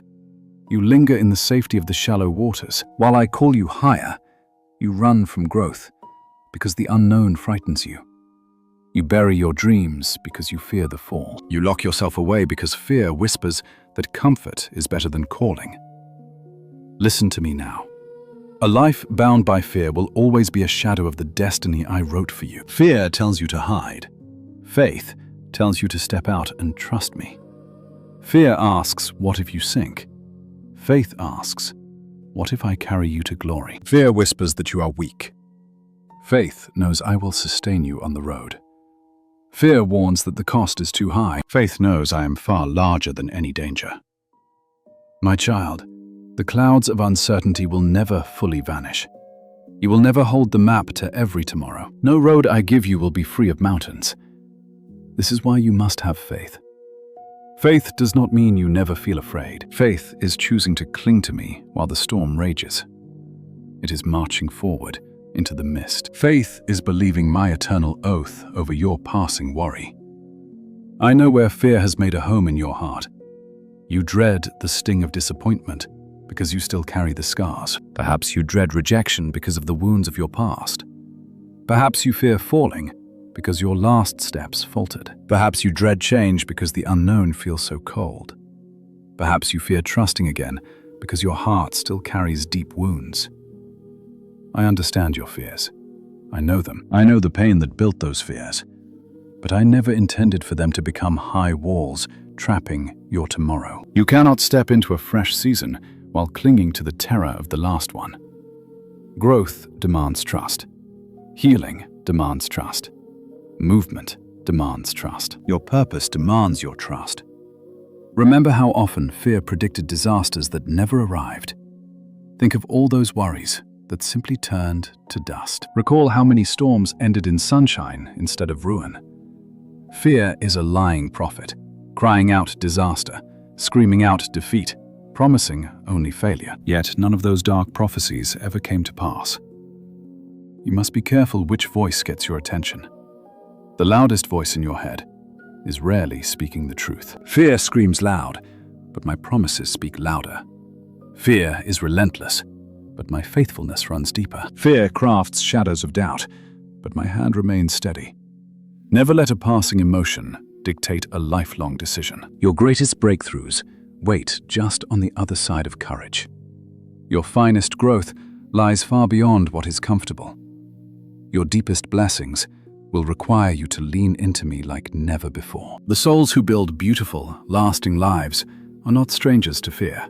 You linger in the safety of the shallow waters. While I call you higher, you run from growth because the unknown frightens you. You bury your dreams because you fear the fall. You lock yourself away because fear whispers that comfort is better than calling. Listen to me now. A life bound by fear will always be a shadow of the destiny I wrote for you. Fear tells you to hide. Faith tells you to step out and trust me. Fear asks, what if you sink? Faith asks, what if I carry you to glory? Fear whispers that you are weak. Faith knows I will sustain you on the road. Fear warns that the cost is too high. Faith knows I am far larger than any danger. My child, the clouds of uncertainty will never fully vanish. You will never hold the map to every tomorrow. No road I give you will be free of mountains. This is why you must have faith. Faith does not mean you never feel afraid. Faith is choosing to cling to me while the storm rages. It is marching forward into the mist. Faith is believing my eternal oath over your passing worry. I know where fear has made a home in your heart. You dread the sting of disappointment because you still carry the scars. Perhaps you dread rejection because of the wounds of your past. Perhaps you fear falling because your last steps faltered. Perhaps you dread change because the unknown feels so cold. Perhaps you fear trusting again because your heart still carries deep wounds. I understand your fears. I know them. I know the pain that built those fears. But I never intended for them to become high walls, trapping your tomorrow. You cannot step into a fresh season while clinging to the terror of the last one. Growth demands trust. Healing demands trust. Movement demands trust. Your purpose demands your trust. Remember how often fear predicted disasters that never arrived. Think of all those worries that simply turned to dust. Recall how many storms ended in sunshine instead of ruin. Fear is a lying prophet, crying out disaster, screaming out defeat, promising only failure. Yet none of those dark prophecies ever came to pass. You must be careful which voice gets your attention. The loudest voice in your head is rarely speaking the truth. Fear screams loud, but my promises speak louder. Fear is relentless, but my faithfulness runs deeper. Fear crafts shadows of doubt, but my hand remains steady. Never let a passing emotion dictate a lifelong decision. Your greatest breakthroughs wait just on the other side of courage. Your finest growth lies far beyond what is comfortable. Your deepest blessings will require you to lean into me like never before. The souls who build beautiful, lasting lives are not strangers to fear.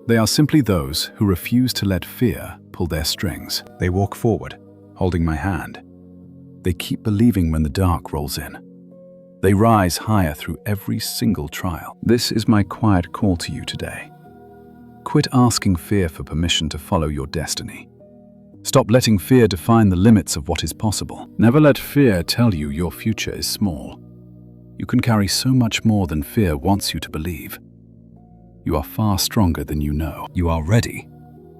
They are simply those who refuse to let fear pull their strings. They walk forward, holding my hand. They keep believing when the dark rolls in. They rise higher through every single trial. This is my quiet call to you today. Quit asking fear for permission to follow your destiny. Stop letting fear define the limits of what is possible. Never let fear tell you your future is small. You can carry so much more than fear wants you to believe. You are far stronger than you know. You are ready,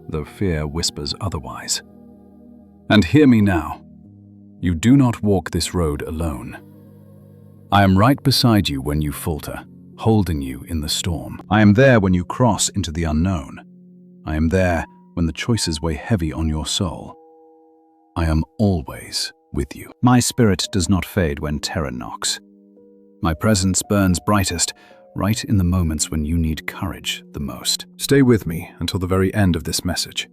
though fear whispers otherwise. And hear me now. You do not walk this road alone. I am right beside you when you falter, holding you in the storm. I am there when you cross into the unknown. I am there when the choices weigh heavy on your soul. I am always with you. My spirit does not fade when terror knocks. My presence burns brightest right in the moments when you need courage the most. Stay with me until the very end of this message.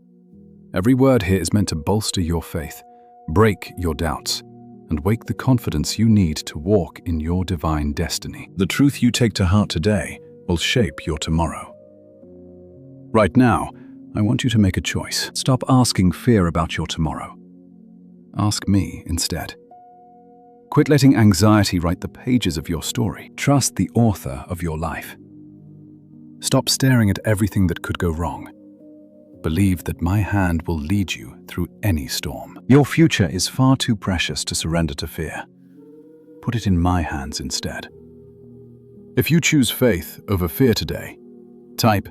Every word here is meant to bolster your faith, break your doubts, and wake the confidence you need to walk in your divine destiny. The truth you take to heart today will shape your tomorrow. Right now, I want you to make a choice. Stop asking fear about your tomorrow. Ask me instead. Quit letting anxiety write the pages of your story. Trust the author of your life. Stop staring at everything that could go wrong. Believe that my hand will lead you through any storm. Your future is far too precious to surrender to fear. Put it in my hands instead. If you choose faith over fear today, type,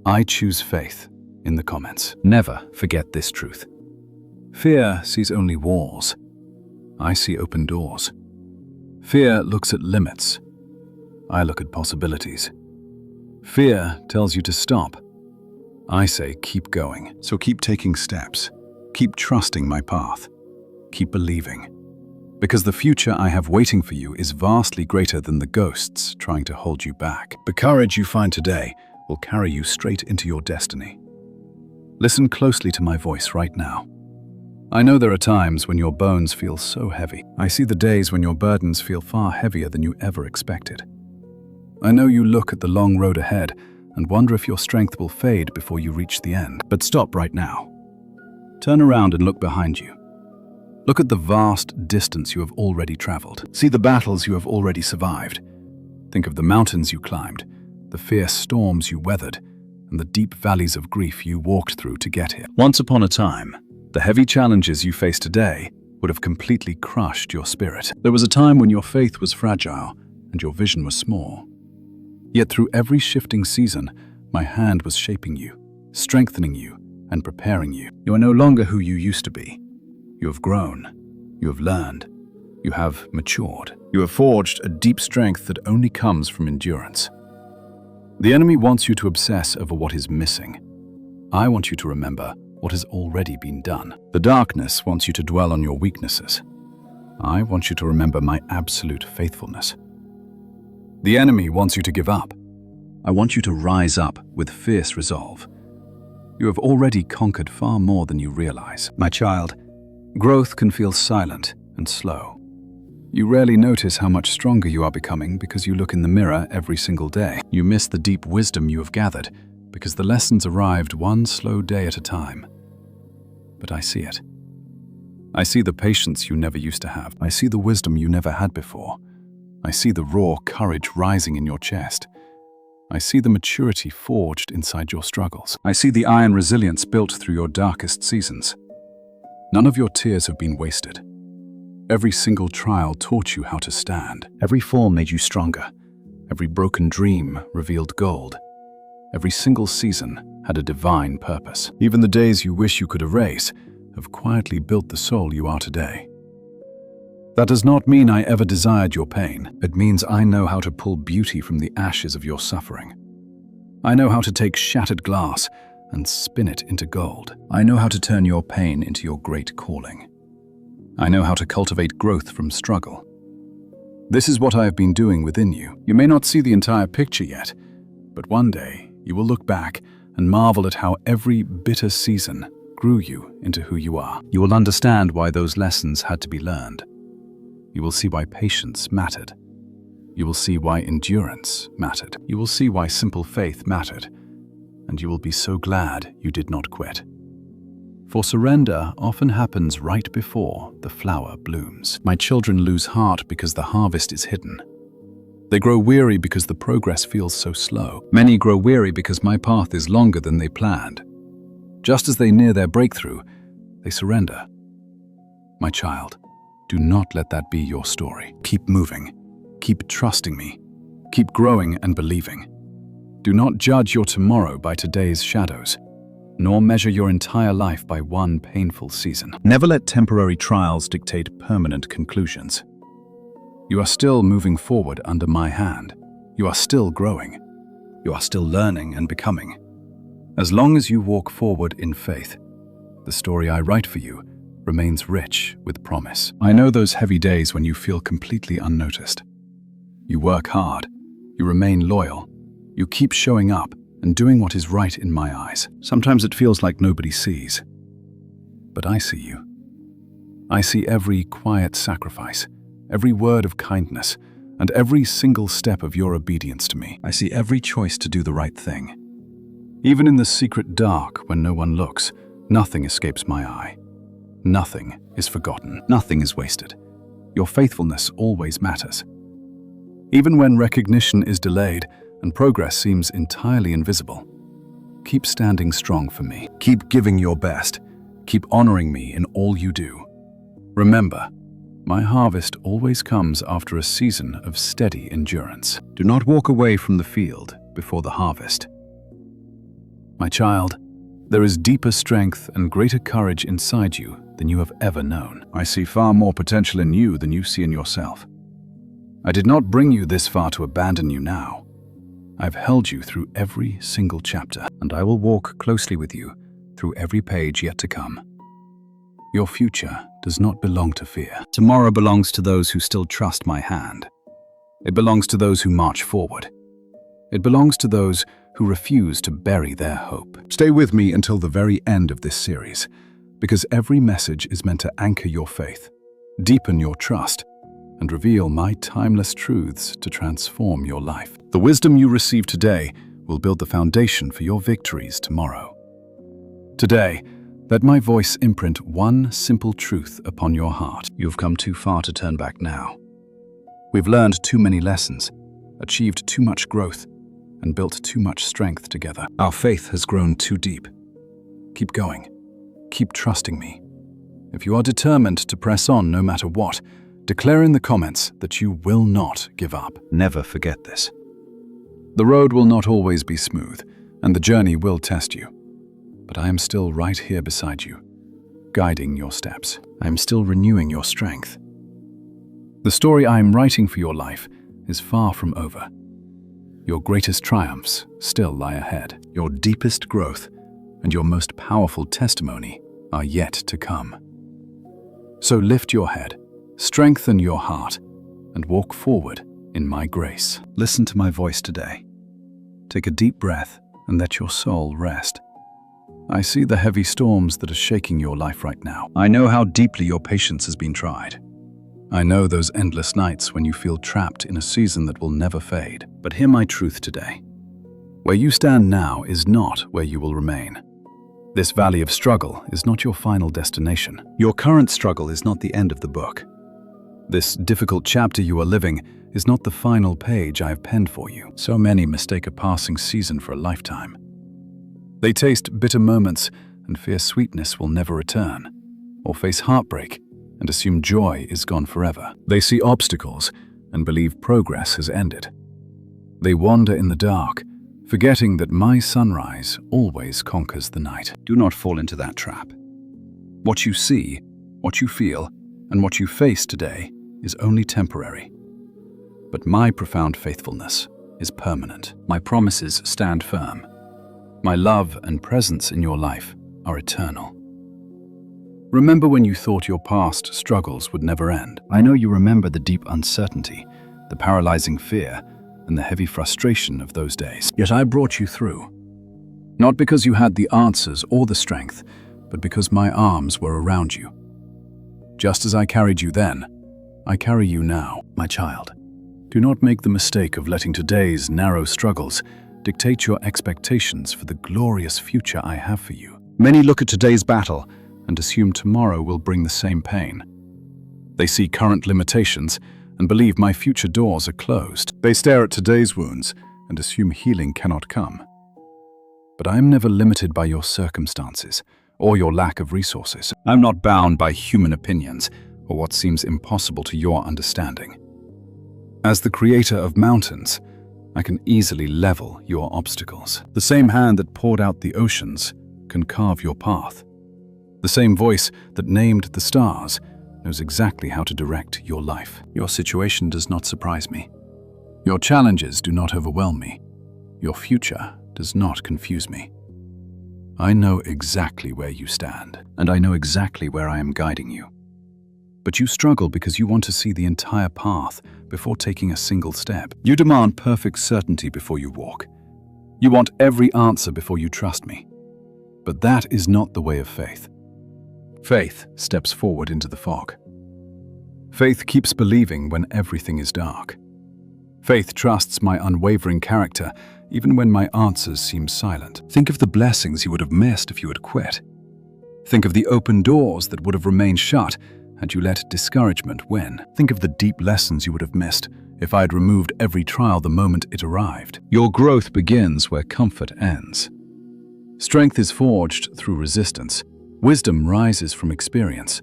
"I choose faith," in the comments. Never forget this truth. Fear sees only walls. I see open doors. Fear looks at limits. I look at possibilities. Fear tells you to stop. I say keep going. So keep taking steps. Keep trusting my path. Keep believing. Because the future I have waiting for you is vastly greater than the ghosts trying to hold you back. The courage you find today will carry you straight into your destiny. Listen closely to my voice right now. I know there are times when your bones feel so heavy. I see the days when your burdens feel far heavier than you ever expected. I know you look at the long road ahead and wonder if your strength will fade before you reach the end. But stop right now. Turn around and look behind you. Look at the vast distance you have already traveled. See the battles you have already survived. Think of the mountains you climbed, the fierce storms you weathered, and the deep valleys of grief you walked through to get here. Once upon a time, the heavy challenges you face today would have completely crushed your spirit. There was a time when your faith was fragile and your vision was small. Yet through every shifting season, my hand was shaping you, strengthening you, and preparing you. You are no longer who you used to be. You have grown. You have learned. You have matured. You have forged a deep strength that only comes from endurance. The enemy wants you to obsess over what is missing. I want you to remember what has already been done. The darkness wants you to dwell on your weaknesses. I want you to remember my absolute faithfulness. The enemy wants you to give up. I want you to rise up with fierce resolve. You have already conquered far more than you realize. My child, growth can feel silent and slow. You rarely notice how much stronger you are becoming because you look in the mirror every single day. You miss the deep wisdom you have gathered because the lessons arrived one slow day at a time. But I see it. I see the patience you never used to have. I see the wisdom you never had before. I see the raw courage rising in your chest. I see the maturity forged inside your struggles. I see the iron resilience built through your darkest seasons. None of your tears have been wasted. Every single trial taught you how to stand. Every fall made you stronger. Every broken dream revealed gold. Every single season had a divine purpose. Even the days you wish you could erase have quietly built the soul you are today. That does not mean I ever desired your pain. It means I know how to pull beauty from the ashes of your suffering. I know how to take shattered glass and spin it into gold. I know how to turn your pain into your great calling. I know how to cultivate growth from struggle. This is what I have been doing within you. You may not see the entire picture yet, but one day you will look back and marvel at how every bitter season grew you into who you are. You will understand why those lessons had to be learned. You will see why patience mattered. You will see why endurance mattered. You will see why simple faith mattered. And you will be so glad you did not quit. For surrender often happens right before the flower blooms. My children lose heart because the harvest is hidden. They grow weary because the progress feels so slow. Many grow weary because my path is longer than they planned. Just as they near their breakthrough, they surrender. My child, do not let that be your story. Keep moving. Keep trusting me. Keep growing and believing. Do not judge your tomorrow by today's shadows, nor measure your entire life by one painful season. Never let temporary trials dictate permanent conclusions. You are still moving forward under my hand. You are still growing. You are still learning and becoming. As long as you walk forward in faith, the story I write for you remains rich with promise. I know those heavy days when you feel completely unnoticed. You work hard. You remain loyal. You keep showing up and doing what is right in my eyes. Sometimes it feels like nobody sees. But I see you. I see every quiet sacrifice, every word of kindness, and every single step of your obedience to me. I see every choice to do the right thing. Even in the secret dark when no one looks, nothing escapes my eye. Nothing is forgotten. Nothing is wasted. Your faithfulness always matters. Even when recognition is delayed and progress seems entirely invisible, keep standing strong for me. Keep giving your best. Keep honoring me in all you do. Remember, my harvest always comes after a season of steady endurance. Do not walk away from the field before the harvest. My child, there is deeper strength and greater courage inside you than you have ever known. I see far more potential in you than you see in yourself. I did not bring you this far to abandon you now. I've held you through every single chapter, and I will walk closely with you through every page yet to come. Your future does not belong to fear. Tomorrow belongs to those who still trust my hand. It belongs to those who march forward. It belongs to those who refuse to bury their hope. Stay with me until the very end of this series, because every message is meant to anchor your faith, deepen your trust, and reveal my timeless truths to transform your life. The wisdom you receive today will build the foundation for your victories tomorrow. Today, let my voice imprint one simple truth upon your heart. You've come too far to turn back now. We've learned too many lessons, achieved too much growth, and built too much strength together. Our faith has grown too deep. Keep going. Keep trusting me. If you are determined to press on no matter what, declare in the comments that you will not give up. Never forget this. The road will not always be smooth, and the journey will test you. But I am still right here beside you, guiding your steps. I am still renewing your strength. The story I am writing for your life is far from over. Your greatest triumphs still lie ahead. Your deepest growth and your most powerful testimony are yet to come. So lift your head, strengthen your heart, and walk forward in my grace. Listen to my voice today. Take a deep breath and let your soul rest. I see the heavy storms that are shaking your life right now. I know how deeply your patience has been tried. I know those endless nights when you feel trapped in a season that will never fade. But hear my truth today. Where you stand now is not where you will remain. This valley of struggle is not your final destination. Your current struggle is not the end of the book. This difficult chapter you are living is not the final page I have penned for you. So many mistake a passing season for a lifetime. They taste bitter moments and fear sweetness will never return, or face heartbreak and assume joy is gone forever. They see obstacles and believe progress has ended. They wander in the dark, forgetting that my sunrise always conquers the night. Do not fall into that trap. What you see, what you feel, and what you face today is only temporary. But my profound faithfulness is permanent. My promises stand firm. My love and presence in your life are eternal. Remember when you thought your past struggles would never end. I know you remember the deep uncertainty, the paralyzing fear, and the heavy frustration of those days. Yet I brought you through. Not because you had the answers or the strength, but because my arms were around you. Just as I carried you then, I carry you now, my child. Do not make the mistake of letting today's narrow struggles dictate your expectations for the glorious future I have for you. Many look at today's battle and assume tomorrow will bring the same pain. They see current limitations and believe my future doors are closed. They stare at today's wounds and assume healing cannot come. But I am never limited by your circumstances or your lack of resources. I'm not bound by human opinions or what seems impossible to your understanding. As the creator of mountains, I can easily level your obstacles. The same hand that poured out the oceans can carve your path. The same voice that named the stars knows exactly how to direct your life. Your situation does not surprise me. Your challenges do not overwhelm me. Your future does not confuse me. I know exactly where you stand, and I know exactly where I am guiding you. But you struggle because you want to see the entire path before taking a single step. You demand perfect certainty before you walk. You want every answer before you trust me. But that is not the way of faith. Faith steps forward into the fog. Faith keeps believing when everything is dark. Faith trusts my unwavering character even when my answers seem silent. Think of the blessings you would have missed if you had quit. Think of the open doors that would have remained shut had you let discouragement win. Think of the deep lessons you would have missed if I had removed every trial the moment it arrived. Your growth begins where comfort ends. Strength is forged through resistance. Wisdom rises from experience,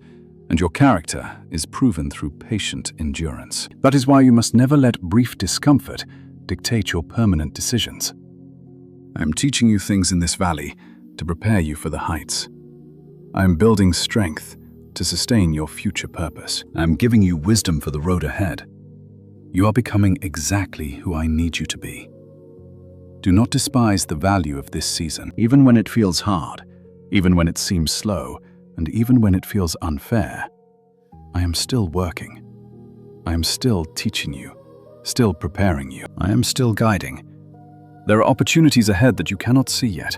and your character is proven through patient endurance. That is why you must never let brief discomfort dictate your permanent decisions. I am teaching you things in this valley to prepare you for the heights. I am building strength to sustain your future purpose. I am giving you wisdom for the road ahead. You are becoming exactly who I need you to be. Do not despise the value of this season, even when it feels hard, even when it seems slow, and even when it feels unfair. I am still working. I am still teaching you, still preparing you. I am still guiding. There are opportunities ahead that you cannot see yet,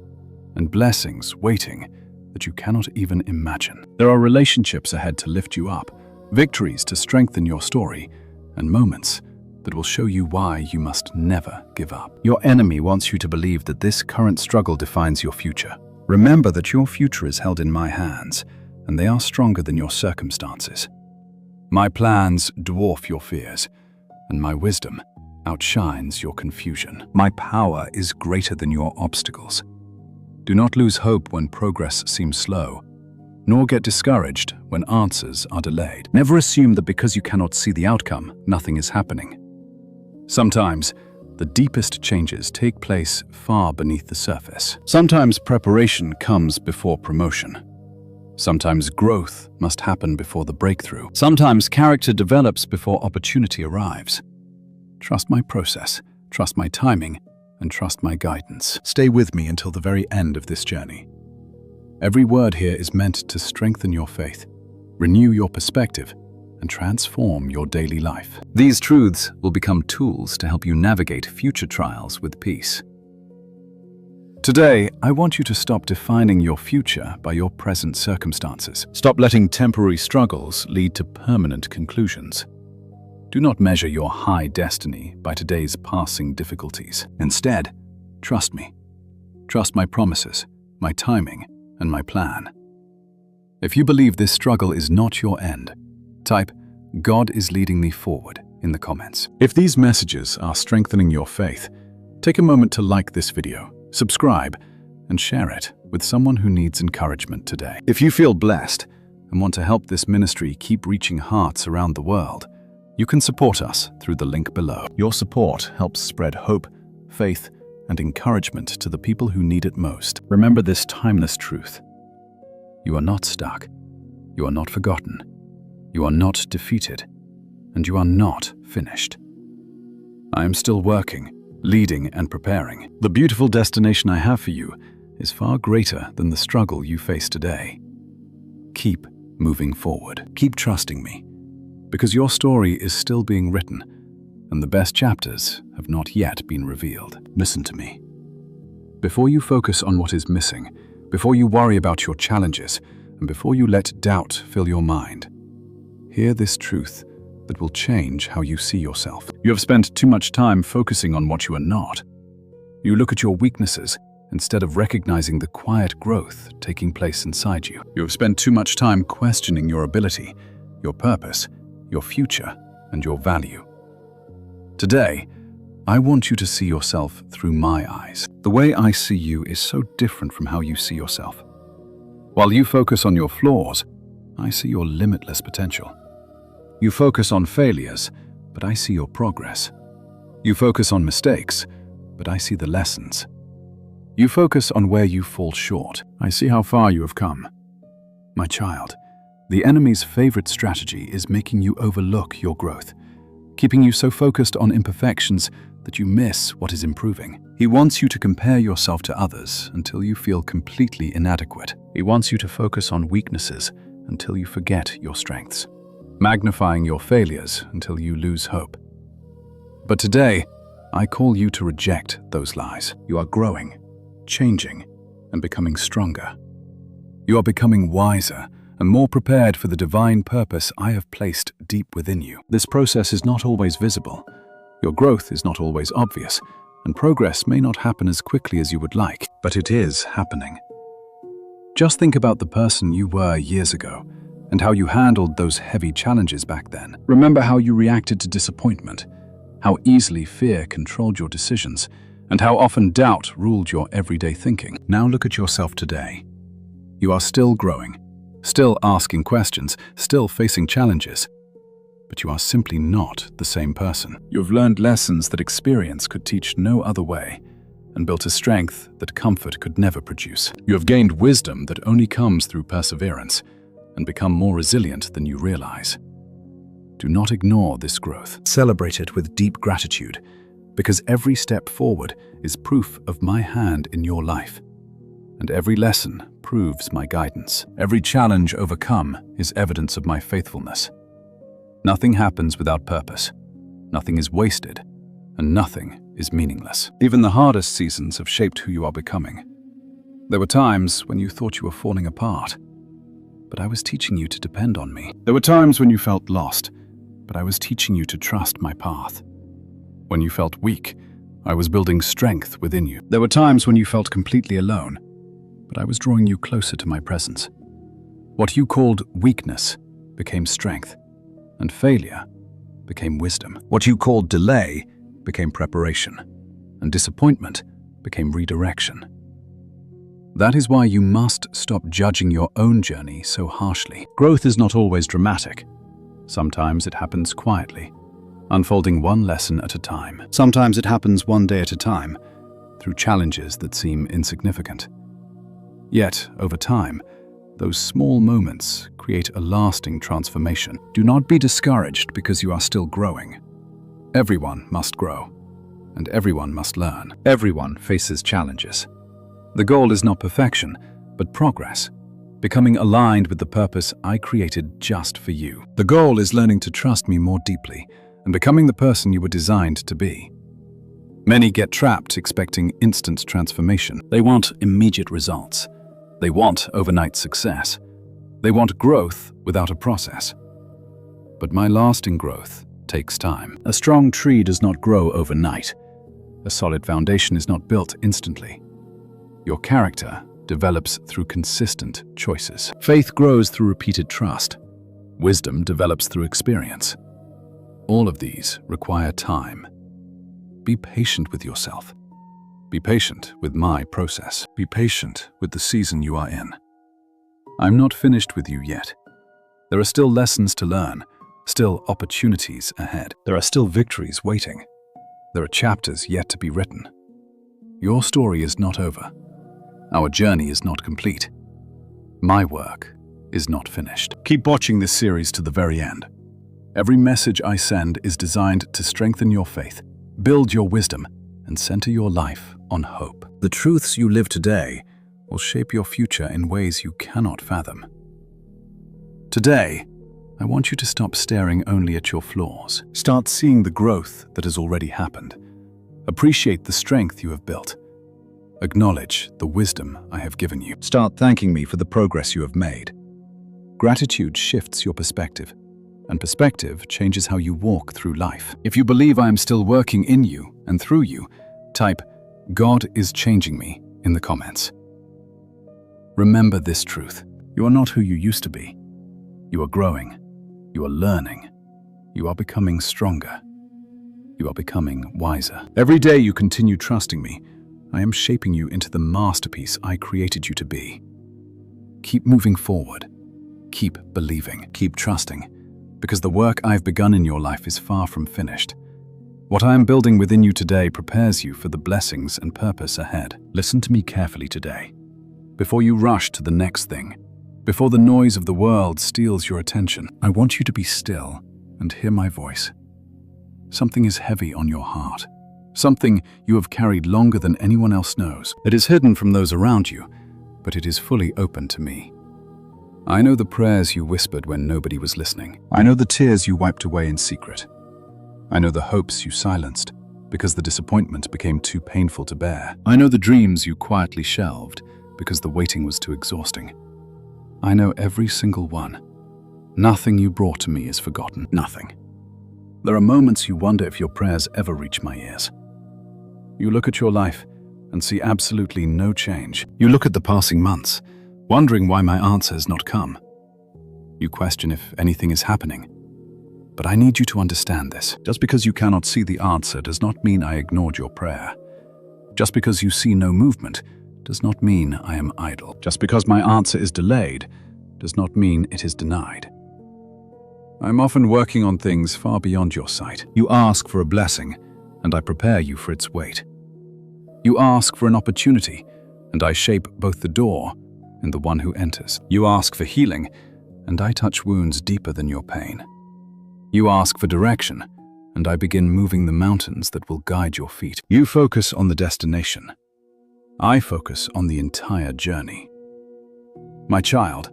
and blessings waiting that you cannot even imagine. There are relationships ahead to lift you up, victories to strengthen your story, and moments that will show you why you must never give up. Your enemy wants you to believe that this current struggle defines your future. Remember that your future is held in my hands, and they are stronger than your circumstances. My plans dwarf your fears, and my wisdom outshines your confusion. My power is greater than your obstacles. Do not lose hope when progress seems slow, nor get discouraged when answers are delayed. Never assume that because you cannot see the outcome, nothing is happening. Sometimes, the deepest changes take place far beneath the surface. Sometimes preparation comes before promotion. Sometimes growth must happen before the breakthrough. Sometimes character develops before opportunity arrives. Trust my process, trust my timing, and trust my guidance. Stay with me until the very end of this journey. Every word here is meant to strengthen your faith, renew your perspective, and transform your daily life. These truths will become tools to help you navigate future trials with peace. Today, I want you to stop defining your future by your present circumstances. Stop letting temporary struggles lead to permanent conclusions. Do not measure your high destiny by today's passing difficulties. Instead, trust me. Trust my promises, my timing, and my plan. If you believe this struggle is not your end, type, "God is leading me forward" in the comments. If these messages are strengthening your faith, take a moment to like this video, subscribe, and share it with someone who needs encouragement today. If you feel blessed and want to help this ministry keep reaching hearts around the world, you can support us through the link below. Your support helps spread hope, faith, and encouragement to the people who need it most. Remember this timeless truth. You are not stuck. You are not forgotten. You are not defeated, and you are not finished. I am still working, leading, and preparing. The beautiful destination I have for you is far greater than the struggle you face today. Keep moving forward. Keep trusting me, because your story is still being written, and the best chapters have not yet been revealed. Listen to me. Before you focus on what is missing, before you worry about your challenges, and before you let doubt fill your mind, hear this truth that will change how you see yourself. You have spent too much time focusing on what you are not. You look at your weaknesses instead of recognizing the quiet growth taking place inside you. You have spent too much time questioning your ability, your purpose, your future, and your value. Today, I want you to see yourself through my eyes. The way I see you is so different from how you see yourself. While you focus on your flaws, I see your limitless potential. You focus on failures, but I see your progress. You focus on mistakes, but I see the lessons. You focus on where you fall short. I see how far you have come. My child, The enemy's favorite strategy is making you overlook your growth, keeping you so focused on imperfections that you miss what is improving. He wants you to compare yourself to others until you feel completely inadequate. He wants you to focus on weaknesses until you forget your strengths, magnifying your failures until you lose hope. But today, I call you to reject those lies. You are growing, changing, and becoming stronger. You are becoming wiser and more prepared for the divine purpose I have placed deep within you. This process is not always visible. Your growth is not always obvious, and progress may not happen as quickly as you would like, but it is happening. Just think about the person you were years ago and how you handled those heavy challenges back then. Remember how you reacted to disappointment, how easily fear controlled your decisions, and how often doubt ruled your everyday thinking. Now look at yourself today. You are still growing, still asking questions, still facing challenges, but you are simply not the same person. You have learned lessons that experience could teach no other way, and built a strength that comfort could never produce. You have gained wisdom that only comes through perseverance, and become more resilient than you realize. Do not ignore this growth. Celebrate it with deep gratitude, because every step forward is proof of my hand in your life, and every lesson proves my guidance. Every challenge overcome is evidence of my faithfulness. Nothing happens without purpose. Nothing is wasted, and nothing is meaningless. Even the hardest seasons have shaped who you are becoming. There were times when you thought you were falling apart, but I was teaching you to depend on me. There were times when you felt lost, but I was teaching you to trust my path. When you felt weak, I was building strength within you. There were times when you felt completely alone, but I was drawing you closer to my presence. What you called weakness became strength, and failure became wisdom. What you called delay became preparation, and disappointment became redirection. That is why you must stop judging your own journey so harshly. Growth is not always dramatic. Sometimes it happens quietly, unfolding one lesson at a time. Sometimes it happens one day at a time, through challenges that seem insignificant. Yet, over time, those small moments create a lasting transformation. Do not be discouraged because you are still growing. Everyone must grow, and everyone must learn. Everyone faces challenges. The goal is not perfection, but progress, becoming aligned with the purpose I created just for you. The goal is learning to trust me more deeply and becoming the person you were designed to be. Many get trapped expecting instant transformation. They want immediate results. They want overnight success. They want growth without a process. But my lasting growth takes time. A strong tree does not grow overnight. A solid foundation is not built instantly. Your character develops through consistent choices. Faith grows through repeated trust. Wisdom develops through experience. All of these require time. Be patient with yourself. Be patient with my process. Be patient with the season you are in. I'm not finished with you yet. There are still lessons to learn, still opportunities ahead. There are still victories waiting. There are chapters yet to be written. Your story is not over. Our journey is not complete. My work is not finished. Keep watching this series to the very end. Every message I send is designed to strengthen your faith, build your wisdom, and center your life on hope. The truths you live today will shape your future in ways you cannot fathom. Today, I want you to stop staring only at your flaws. Start seeing the growth that has already happened. Appreciate the strength you have built. Acknowledge the wisdom I have given you. Start thanking me for the progress you have made. Gratitude shifts your perspective, and perspective changes how you walk through life. If you believe I am still working in you and through you, type "God is changing me" in the comments. Remember this truth. You are not who you used to be. You are growing. You are learning. You are becoming stronger. You are becoming wiser. Every day you continue trusting me, I am shaping you into the masterpiece I created you to be. Keep moving forward. Keep believing. Keep trusting, because the work I've begun in your life is far from finished. What I am building within you today prepares you for the blessings and purpose ahead. Listen to me carefully today. Before you rush to the next thing, Before the noise of the world steals your attention, I want you to be still and hear my voice. Something is heavy on your heart. Something you have carried longer than anyone else knows. It is hidden from those around you, but it is fully open to me. I know the prayers you whispered when nobody was listening. I know the tears you wiped away in secret. I know the hopes you silenced because the disappointment became too painful to bear. I know the dreams you quietly shelved because the waiting was too exhausting. I know every single one. Nothing you brought to me is forgotten. Nothing. There are moments you wonder if your prayers ever reach my ears. You look at your life and see absolutely no change. You look at the passing months, wondering why my answer has not come. You question if anything is happening. But I need you to understand this. Just because you cannot see the answer does not mean I ignored your prayer. Just because you see no movement does not mean I am idle. Just because my answer is delayed does not mean it is denied. I'm often working on things far beyond your sight. You ask for a blessing, and I prepare you for its weight. You ask for an opportunity, and I shape both the door and the one who enters. You ask for healing, and I touch wounds deeper than your pain. You ask for direction, and I begin moving the mountains that will guide your feet. You focus on the destination. I focus on the entire journey. My child,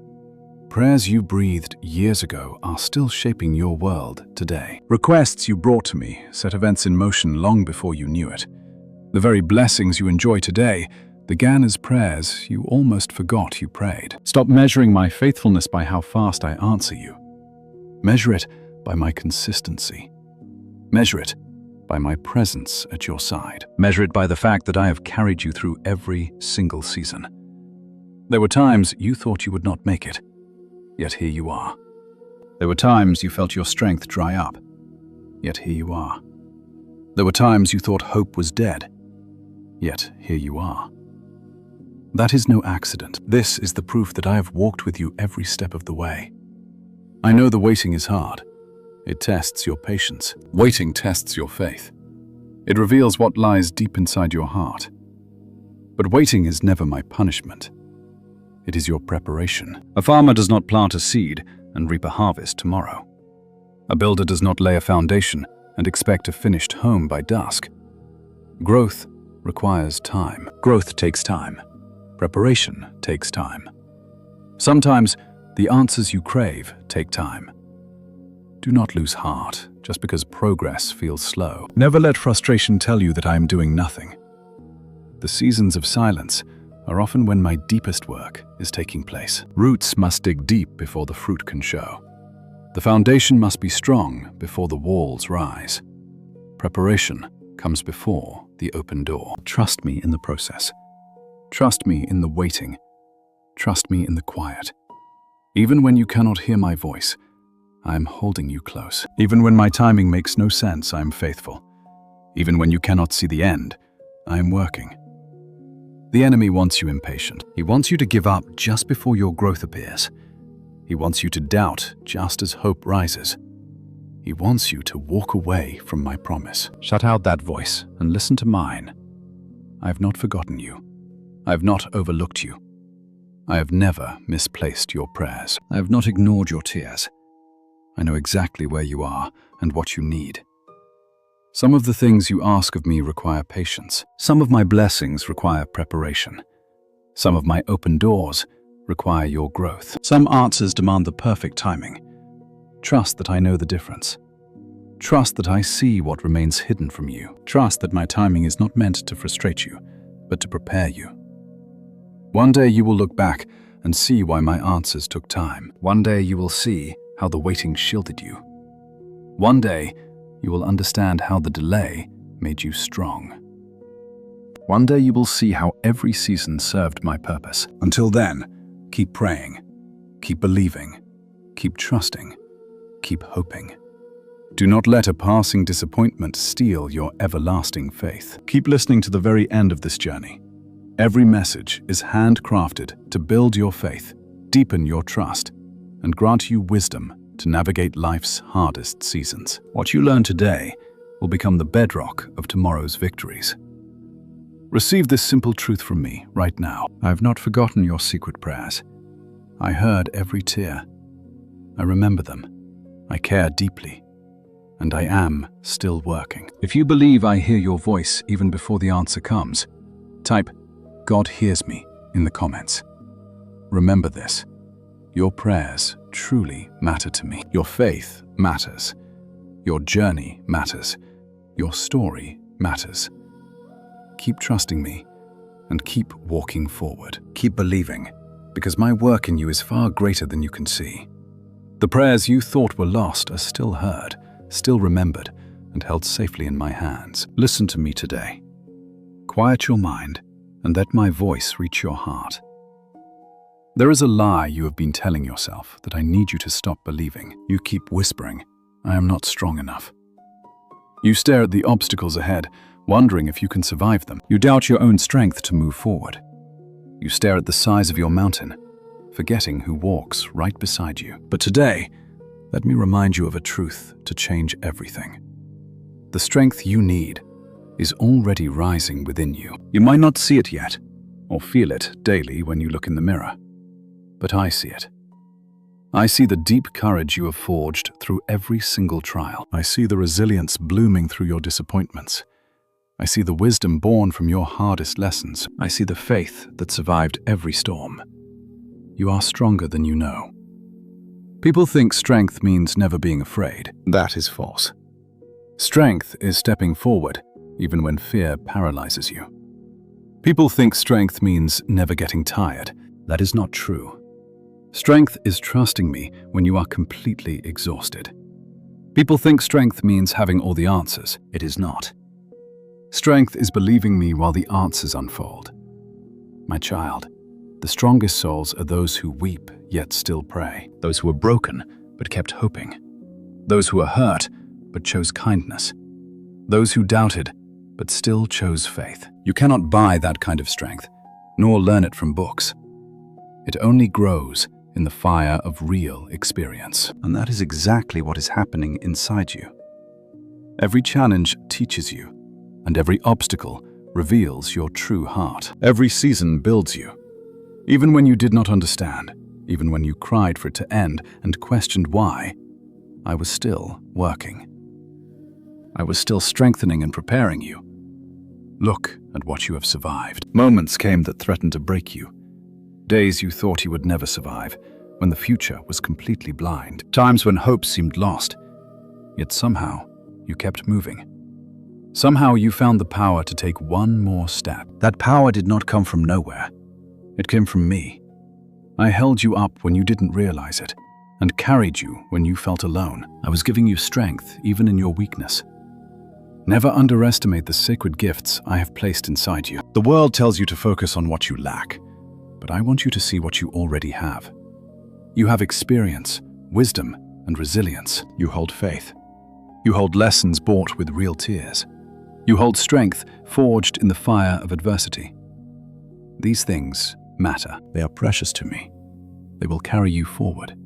prayers you breathed years ago are still shaping your world today. Requests you brought to me set events in motion long before you knew it. The very blessings you enjoy today began as prayers you almost forgot you prayed. Stop measuring my faithfulness by how fast I answer you. Measure it by my consistency. Measure it by my presence at your side. Measure it by the fact that I have carried you through every single season. There were times you thought you would not make it, yet here you are. There were times you felt your strength dry up, yet here you are. There were times you thought hope was dead, yet here you are. That is no accident. This is the proof that I have walked with you every step of the way. I know the waiting is hard. It tests your patience. Waiting tests your faith. It reveals what lies deep inside your heart. But waiting is never my punishment. It is your preparation. A farmer does not plant a seed and reap a harvest tomorrow. A builder does not lay a foundation and expect a finished home by dusk. Growth requires time. Growth takes time. Preparation takes time. Sometimes the answers you crave take time. Do not lose heart just because progress feels slow. Never let frustration tell you that I am doing nothing. The seasons of silence are often when my deepest work is taking place. Roots must dig deep before the fruit can show. The foundation must be strong before the walls rise. Preparation comes before the open door. Trust me in the process. Trust me in the waiting. Trust me in the quiet. Even when you cannot hear my voice, I am holding you close. Even when my timing makes no sense, I am faithful. Even when you cannot see the end, I am working. The enemy wants you impatient. He wants you to give up just before your growth appears. He wants you to doubt just as hope rises. He wants you to walk away from my promise. Shut out that voice and listen to mine. I have not forgotten you. I have not overlooked you. I have never misplaced your prayers. I have not ignored your tears. I know exactly where you are and what you need. Some of the things you ask of me require patience. Some of my blessings require preparation. Some of my open doors require your growth. Some answers demand the perfect timing. Trust that I know the difference. Trust that I see what remains hidden from you. Trust that my timing is not meant to frustrate you, but to prepare you. One day you will look back and see why my answers took time. One day you will see how the waiting shielded you. One day, you will understand how the delay made you strong. One day you will see how every season served my purpose. Until then, keep praying, keep believing, keep trusting, keep hoping. Do not let a passing disappointment steal your everlasting faith. Keep listening to the very end of this journey. Every message is handcrafted to build your faith, deepen your trust, and grant you wisdom to navigate life's hardest seasons. What you learn today will become the bedrock of tomorrow's victories. Receive this simple truth from me right now. I have not forgotten your secret prayers. I heard every tear. I remember them. I care deeply. And I am still working. If you believe I hear your voice even before the answer comes, type "God hears me" in the comments. Remember this. Your prayers truly matter to me. Your faith matters. Your journey matters. Your story matters. Keep trusting me and keep walking forward. Keep believing, because my work in you is far greater than you can see. The prayers you thought were lost are still heard, still remembered, and held safely in my hands. Listen to me today. Quiet your mind and let my voice reach your heart. There is a lie you have been telling yourself that I need you to stop believing. You keep whispering, "I am not strong enough." You stare at the obstacles ahead, wondering if you can survive them. You doubt your own strength to move forward. You stare at the size of your mountain, forgetting who walks right beside you. But today, let me remind you of a truth to change everything. The strength you need is already rising within you. You might not see it yet, or feel it daily when you look in the mirror, but I see it. I see the deep courage you have forged through every single trial. I see the resilience blooming through your disappointments. I see the wisdom born from your hardest lessons. I see the faith that survived every storm. You are stronger than you know. People think strength means never being afraid. That is false. Strength is stepping forward, even when fear paralyzes you. People think strength means never getting tired. That is not true. Strength is trusting me when you are completely exhausted. People think strength means having all the answers. It is not. Strength is believing me while the answers unfold. My child, the strongest souls are those who weep yet still pray. Those who were broken but kept hoping. Those who were hurt but chose kindness. Those who doubted but still chose faith. You cannot buy that kind of strength, nor learn it from books. It only grows in the fire of real experience. And that is exactly what is happening inside you. Every challenge teaches you, and every obstacle reveals your true heart. Every season builds you. Even when you did not understand, even when you cried for it to end and questioned why, I was still working. I was still strengthening and preparing you. Look at what you have survived. Moments came that threatened to break you. Days you thought you would never survive, when the future was completely blind. Times when hope seemed lost. Yet somehow, you kept moving. Somehow you found the power to take one more step. That power did not come from nowhere. It came from me. I held you up when you didn't realize it, and carried you when you felt alone. I was giving you strength even in your weakness. Never underestimate the sacred gifts I have placed inside you. The world tells you to focus on what you lack, but I want you to see what you already have. You have experience, wisdom, and resilience. You hold faith. You hold lessons bought with real tears. You hold strength forged in the fire of adversity. These things matter. They are precious to me. They will carry you forward.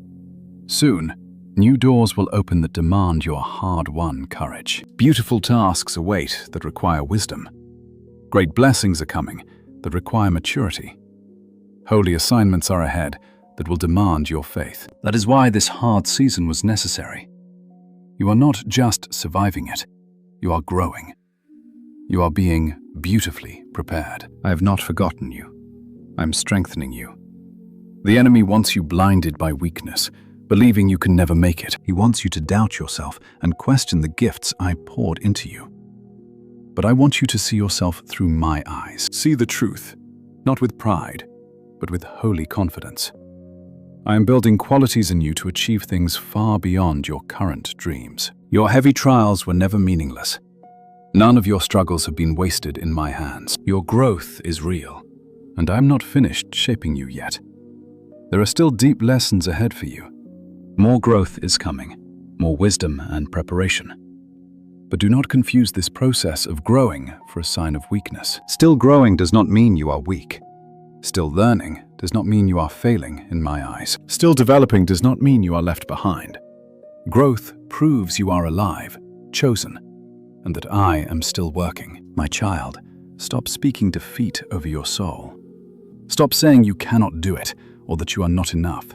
Soon, new doors will open that demand your hard-won courage. Beautiful tasks await that require wisdom. Great blessings are coming that require maturity. Holy assignments are ahead that will demand your faith. That is why this hard season was necessary. You are not just surviving it, you are growing. You are being beautifully prepared. I have not forgotten you. I am strengthening you. The enemy wants you blinded by weakness, believing you can never make it. He wants you to doubt yourself and question the gifts I poured into you. But I want you to see yourself through my eyes. See the truth, not with pride, but with holy confidence. I am building qualities in you to achieve things far beyond your current dreams. Your heavy trials were never meaningless. None of your struggles have been wasted in my hands. Your growth is real, and I'm not finished shaping you yet. There are still deep lessons ahead for you. More growth is coming, more wisdom and preparation. But do not confuse this process of growing for a sign of weakness. Still growing does not mean you are weak. Still learning does not mean you are failing in my eyes. Still developing does not mean you are left behind. Growth proves you are alive, chosen, and that I am still working. My child, stop speaking defeat over your soul. Stop saying you cannot do it, or that you are not enough.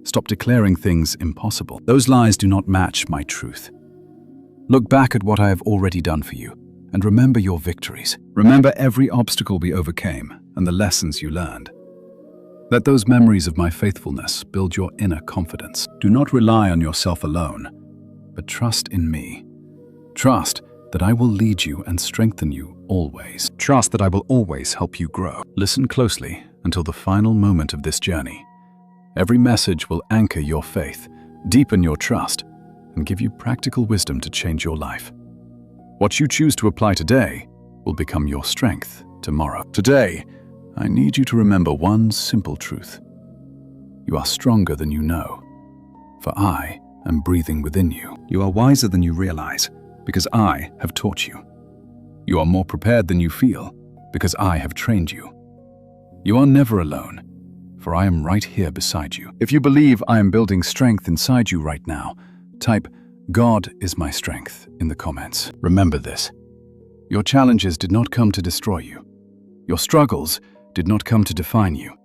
Stop declaring things impossible. Those lies do not match my truth. Look back at what I have already done for you, and remember your victories. Remember every obstacle we overcame and the lessons you learned. Let those memories of my faithfulness build your inner confidence. Do not rely on yourself alone, but trust in me. Trust that I will lead you and strengthen you always. Trust that I will always help you grow. Listen closely until the final moment of this journey. Every message will anchor your faith, deepen your trust, and give you practical wisdom to change your life. What you choose to apply today will become your strength tomorrow. Today, I need you to remember one simple truth. You are stronger than you know, for I am breathing within you. You are wiser than you realize, because I have taught you. You are more prepared than you feel, because I have trained you. You are never alone, for I am right here beside you. If you believe I am building strength inside you right now, type "God is my strength" in the comments. Remember this. Your challenges did not come to destroy you. Your struggles did not come to define you.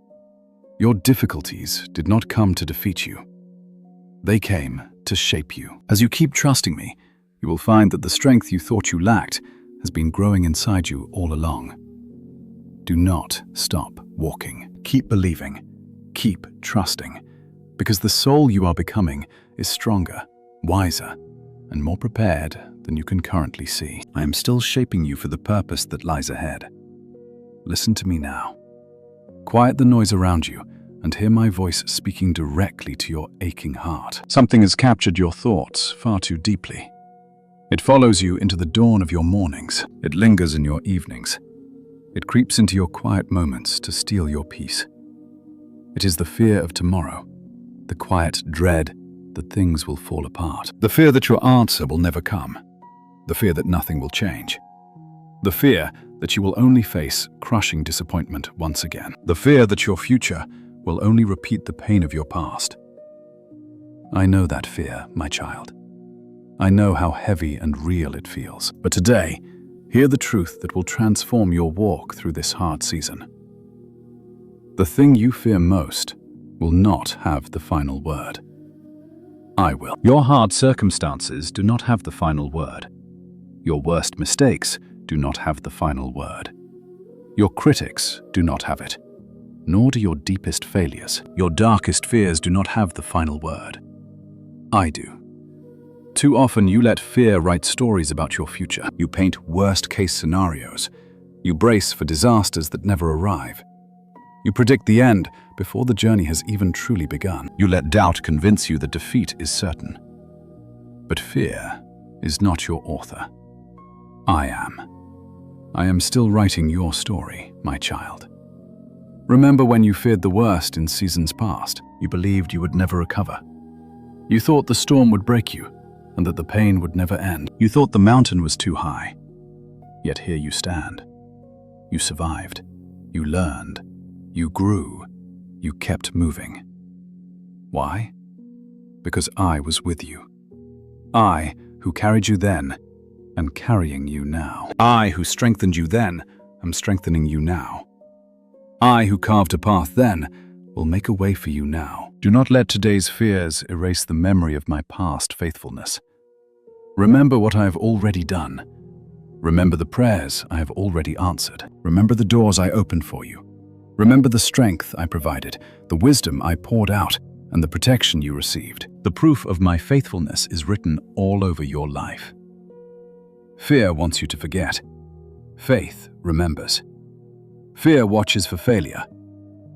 Your difficulties did not come to defeat you. They came to shape you. As you keep trusting me, you will find that the strength you thought you lacked has been growing inside you all along. Do not stop walking. Keep believing. Keep trusting. Because the soul you are becoming is stronger, wiser, and more prepared than you can currently see. I am still shaping you for the purpose that lies ahead. Listen to me now. Quiet the noise around you and hear my voice speaking directly to your aching heart. Something has captured your thoughts far too deeply. It follows you into the dawn of your mornings. It lingers in your evenings. It creeps into your quiet moments to steal your peace. It is the fear of tomorrow, the quiet dread that things will fall apart. The fear that your answer will never come. The fear that nothing will change. The fear that you will only face crushing disappointment once again. The fear that your future will only repeat the pain of your past. I know that fear, my child. I know how heavy and real it feels. But today, hear the truth that will transform your walk through this hard season. The thing you fear most will not have the final word. I will. Your hard circumstances do not have the final word. Your worst mistakes do not have the final word. Your critics do not have it, nor do your deepest failures. Your darkest fears do not have the final word. I do. Too often you let fear write stories about your future. You paint worst-case scenarios. You brace for disasters that never arrive. You predict the end before the journey has even truly begun. You let doubt convince you that defeat is certain. But fear is not your author. I am. I am still writing your story, my child. Remember when you feared the worst in seasons past? You believed you would never recover. You thought the storm would break you and that the pain would never end. You thought the mountain was too high. Yet here you stand. You survived. You learned. You grew. You kept moving. Why? Because I was with you. I, who carried you then, am carrying you now. I, who strengthened you then, am strengthening you now. I, who carved a path then, will make a way for you now. Do not let today's fears erase the memory of my past faithfulness. Remember what I have already done. Remember the prayers I have already answered. Remember the doors I opened for you. Remember the strength I provided, the wisdom I poured out, and the protection you received. The proof of my faithfulness is written all over your life. Fear wants you to forget. Faith remembers. Fear watches for failure,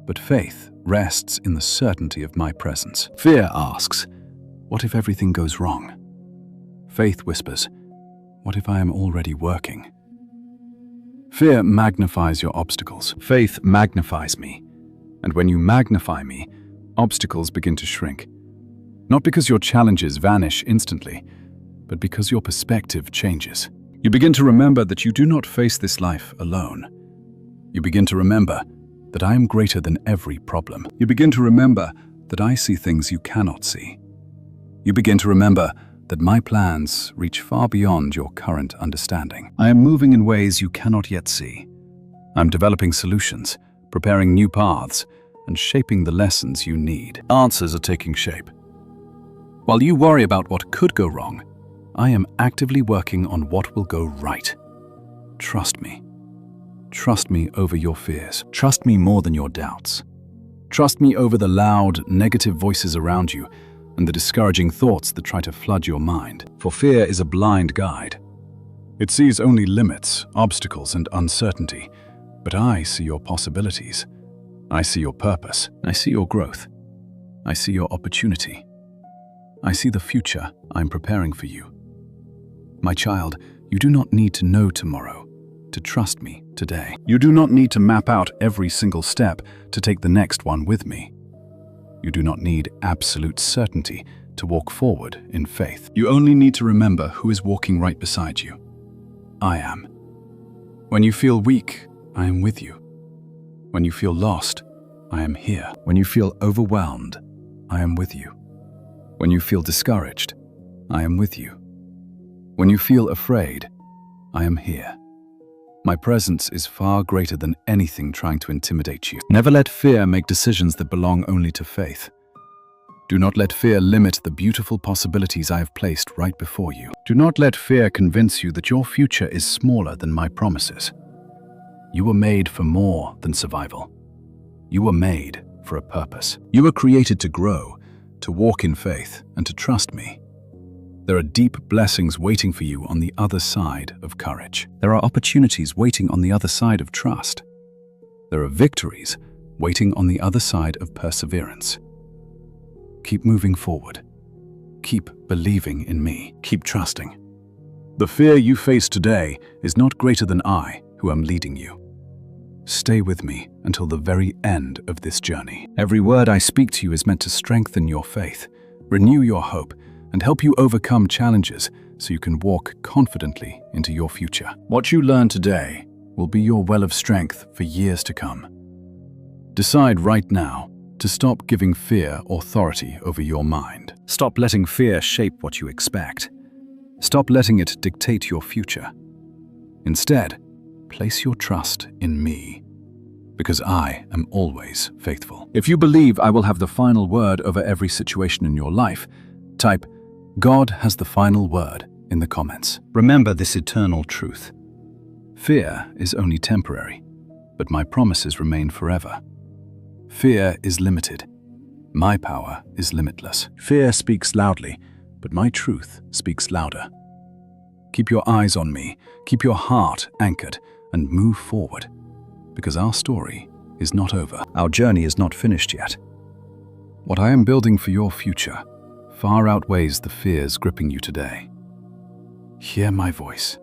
but faith rests in the certainty of my presence. Fear asks, what if everything goes wrong? Faith whispers, what if I am already working? Fear magnifies your obstacles. Faith magnifies me. And when you magnify me, obstacles begin to shrink. Not because your challenges vanish instantly, but because your perspective changes. You begin to remember that you do not face this life alone. You begin to remember that I am greater than every problem. You begin to remember that I see things you cannot see. You begin to remember that my plans reach far beyond your current understanding. I am moving in ways you cannot yet see. I'm developing solutions, preparing new paths, and shaping the lessons you need. Answers are taking shape. While you worry about what could go wrong, I am actively working on what will go right. Trust me. Trust me over your fears. Trust me more than your doubts. Trust me over the loud, negative voices around you and the discouraging thoughts that try to flood your mind. For fear is a blind guide. It sees only limits, obstacles, and uncertainty. But I see your possibilities. I see your purpose. I see your growth. I see your opportunity. I see the future I'm preparing for you. My child, you do not need to know tomorrow to trust me today. You do not need to map out every single step to take the next one with me. You do not need absolute certainty to walk forward in faith. You only need to remember who is walking right beside you. I am. When you feel weak, I am with you. When you feel lost, I am here. When you feel overwhelmed, I am with you. When you feel discouraged, I am with you. When you feel afraid, I am here. My presence is far greater than anything trying to intimidate you. Never let fear make decisions that belong only to faith. Do not let fear limit the beautiful possibilities I have placed right before you. Do not let fear convince you that your future is smaller than my promises. You were made for more than survival. You were made for a purpose. You were created to grow, to walk in faith, and to trust me. There are deep blessings waiting for you on the other side of courage. There are opportunities waiting on the other side of trust. There are victories waiting on the other side of perseverance. Keep moving forward. Keep believing in me. Keep trusting. The fear you face today is not greater than I, who am leading you. Stay with me until the very end of this journey. Every word I speak to you is meant to strengthen your faith, renew your hope, and help you overcome challenges so you can walk confidently into your future. What you learn today will be your well of strength for years to come. Decide right now to stop giving fear authority over your mind. Stop letting fear shape what you expect. Stop letting it dictate your future. Instead, place your trust in me, because I am always faithful. If you believe I will have the final word over every situation in your life, type "God has the final word" in the comments. Remember this eternal truth. Fear is only temporary, but my promises remain forever. Fear is limited. My power is limitless. Fear speaks loudly, but my truth speaks louder. Keep your eyes on me, keep your heart anchored, and move forward, because our story is not over. Our journey is not finished yet. What I am building for your future far outweighs the fears gripping you today. Hear my voice.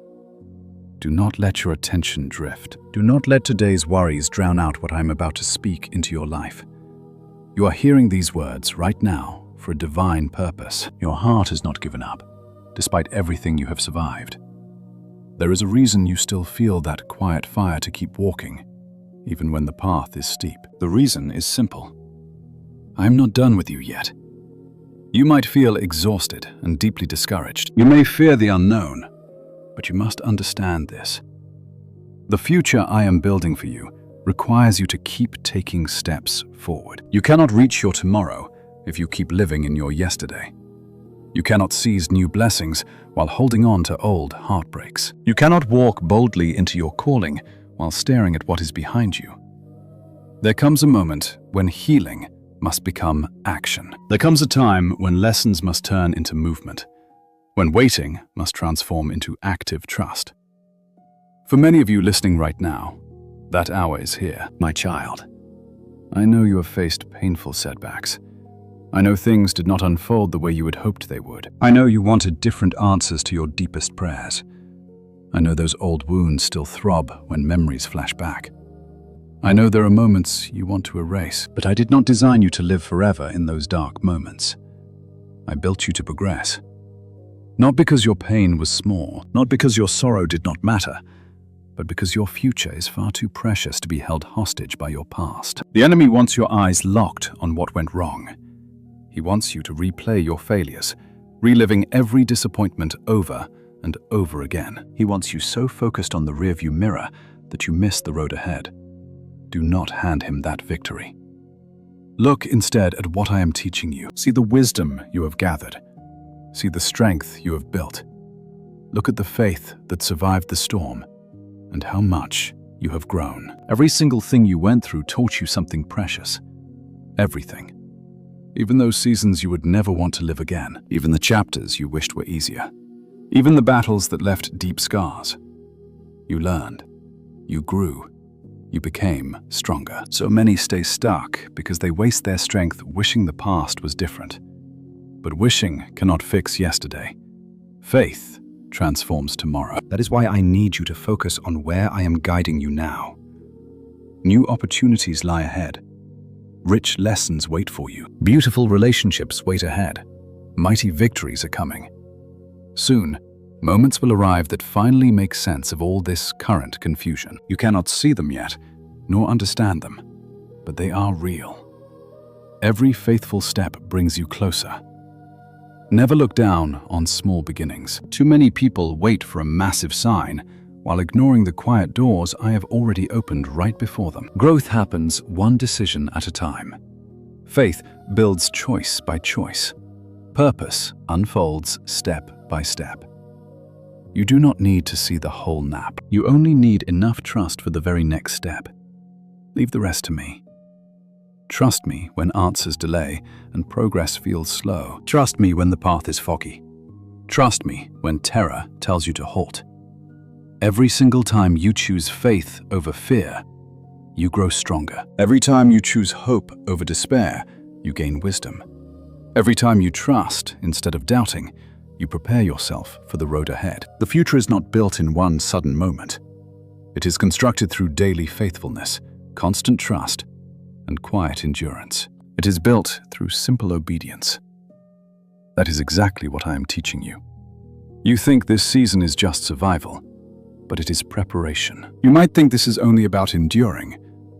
Do not let your attention drift. Do not let today's worries drown out what I'm about to speak into your life. You are hearing these words right now for a divine purpose. Your heart has not given up, despite everything you have survived. There is a reason you still feel that quiet fire to keep walking, even when the path is steep. The reason is simple. I am not done with you yet. You might feel exhausted and deeply discouraged. You may fear the unknown, but you must understand this. The future I am building for you requires you to keep taking steps forward. You cannot reach your tomorrow if you keep living in your yesterday. You cannot seize new blessings while holding on to old heartbreaks. You cannot walk boldly into your calling while staring at what is behind you. There comes a moment when healing must become action. There comes a time when lessons must turn into movement, when waiting must transform into active trust. For many of you listening right now, that hour is here. My child, I know you have faced painful setbacks. I know things did not unfold the way you had hoped they would. I know you wanted different answers to your deepest prayers. I know those old wounds still throb when memories flash back. I know there are moments you want to erase, but I did not design you to live forever in those dark moments. I built you to progress. Not because your pain was small, not because your sorrow did not matter, but because your future is far too precious to be held hostage by your past. The enemy wants your eyes locked on what went wrong. He wants you to replay your failures, reliving every disappointment over and over again. He wants you so focused on the rearview mirror that you miss the road ahead. Do not hand him that victory. Look instead at what I am teaching you. See the wisdom you have gathered. See the strength you have built. Look at the faith that survived the storm, and how much you have grown. Every single thing you went through taught you something precious. Everything. Even those seasons you would never want to live again. Even the chapters you wished were easier. Even the battles that left deep scars. You learned. You grew. You became stronger. So many stay stuck because they waste their strength wishing the past was different. But wishing cannot fix yesterday. Faith transforms tomorrow. That is why I need you to focus on where I am guiding you now. New opportunities lie ahead. Rich lessons wait for you. Beautiful relationships wait ahead. Mighty victories are coming. Soon, moments will arrive that finally make sense of all this current confusion. You cannot see them yet, nor understand them, but they are real. Every faithful step brings you closer. Never look down on small beginnings. Too many people wait for a massive sign, while ignoring the quiet doors I have already opened right before them. Growth happens one decision at a time. Faith builds choice by choice. Purpose unfolds step by step. You do not need to see the whole map. You only need enough trust for the very next step. Leave the rest to me. Trust me when answers delay and progress feels slow. Trust me when the path is foggy. Trust me when terror tells you to halt. Every single time you choose faith over fear, you grow stronger. Every time you choose hope over despair, you gain wisdom. Every time you trust instead of doubting, you prepare yourself for the road ahead. The future is not built in one sudden moment. It is constructed through daily faithfulness, constant trust, and quiet endurance. It is built through simple obedience. That is exactly what I am teaching you. You think this season is just survival, but it is preparation. You might think this is only about enduring,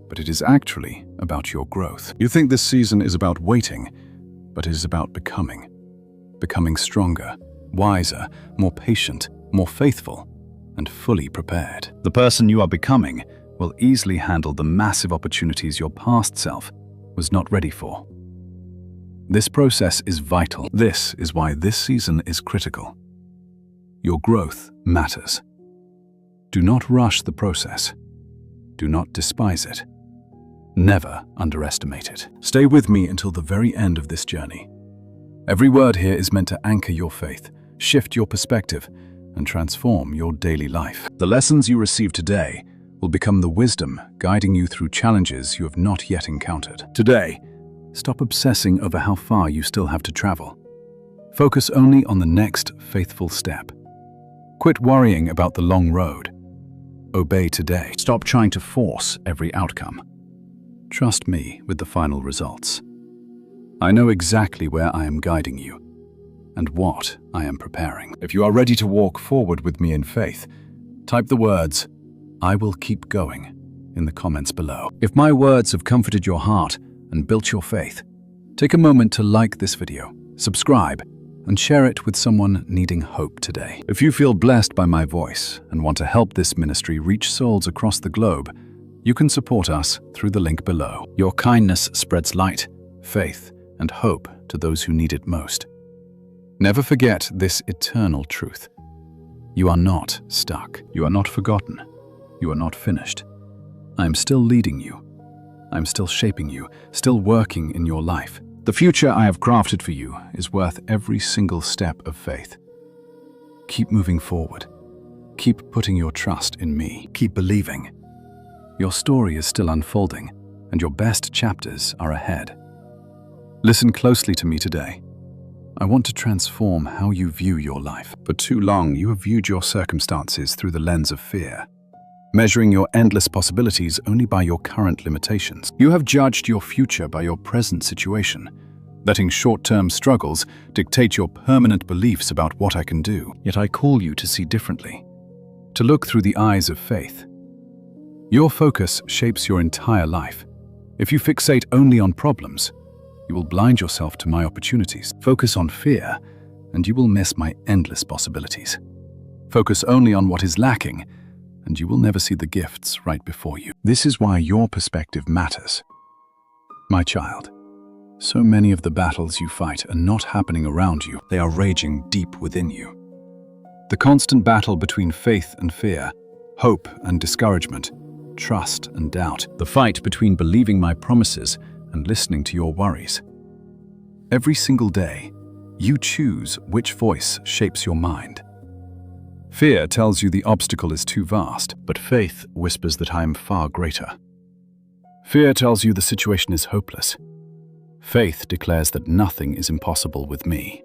but it is actually about your growth. You think this season is about waiting, but it is about becoming. Becoming stronger, wiser, more patient, more faithful, and fully prepared. The person you are becoming will easily handle the massive opportunities your past self was not ready for. This process is vital. This is why this season is critical. Your growth matters. Do not rush the process. Do not despise it. Never underestimate it. Stay with me until the very end of this journey. Every word here is meant to anchor your faith, shift your perspective, and transform your daily life. The lessons you receive today will become the wisdom guiding you through challenges you have not yet encountered. Today, stop obsessing over how far you still have to travel. Focus only on the next faithful step. Quit worrying about the long road. Obey today. Stop trying to force every outcome. Trust me with the final results. I know exactly where I am guiding you and what I am preparing. If you are ready to walk forward with me in faith, type the words, "I will keep going," in the comments below. If my words have comforted your heart and built your faith, take a moment to like this video, subscribe, and share it with someone needing hope today. If you feel blessed by my voice and want to help this ministry reach souls across the globe, you can support us through the link below. Your kindness spreads light, faith, and hope to those who need it most. Never forget this eternal truth. You are not stuck. You are not forgotten. You are not finished. I am still leading you. I am still shaping you, still working in your life. The future I have crafted for you is worth every single step of faith. Keep moving forward. Keep putting your trust in me. Keep believing. Your story is still unfolding, and your best chapters are ahead. Listen closely to me today. I want to transform how you view your life. For too long, you have viewed your circumstances through the lens of fear, measuring your endless possibilities only by your current limitations. You have judged your future by your present situation, letting short-term struggles dictate your permanent beliefs about what I can do. Yet I call you to see differently, to look through the eyes of faith. Your focus shapes your entire life. If you fixate only on problems, you will blind yourself to my opportunities. Focus on fear, and you will miss my endless possibilities. Focus only on what is lacking, and you will never see the gifts right before you. This is why your perspective matters. My child, So many of the battles you fight are not happening around you, they are raging deep within you. The constant battle between faith and fear, hope and discouragement, trust and doubt. The fight between believing my promises and listening to your worries. Every single day, you choose which voice shapes your mind. Fear tells you the obstacle is too vast, but faith whispers that I am far greater. Fear tells you the situation is hopeless. Faith declares that nothing is impossible with me.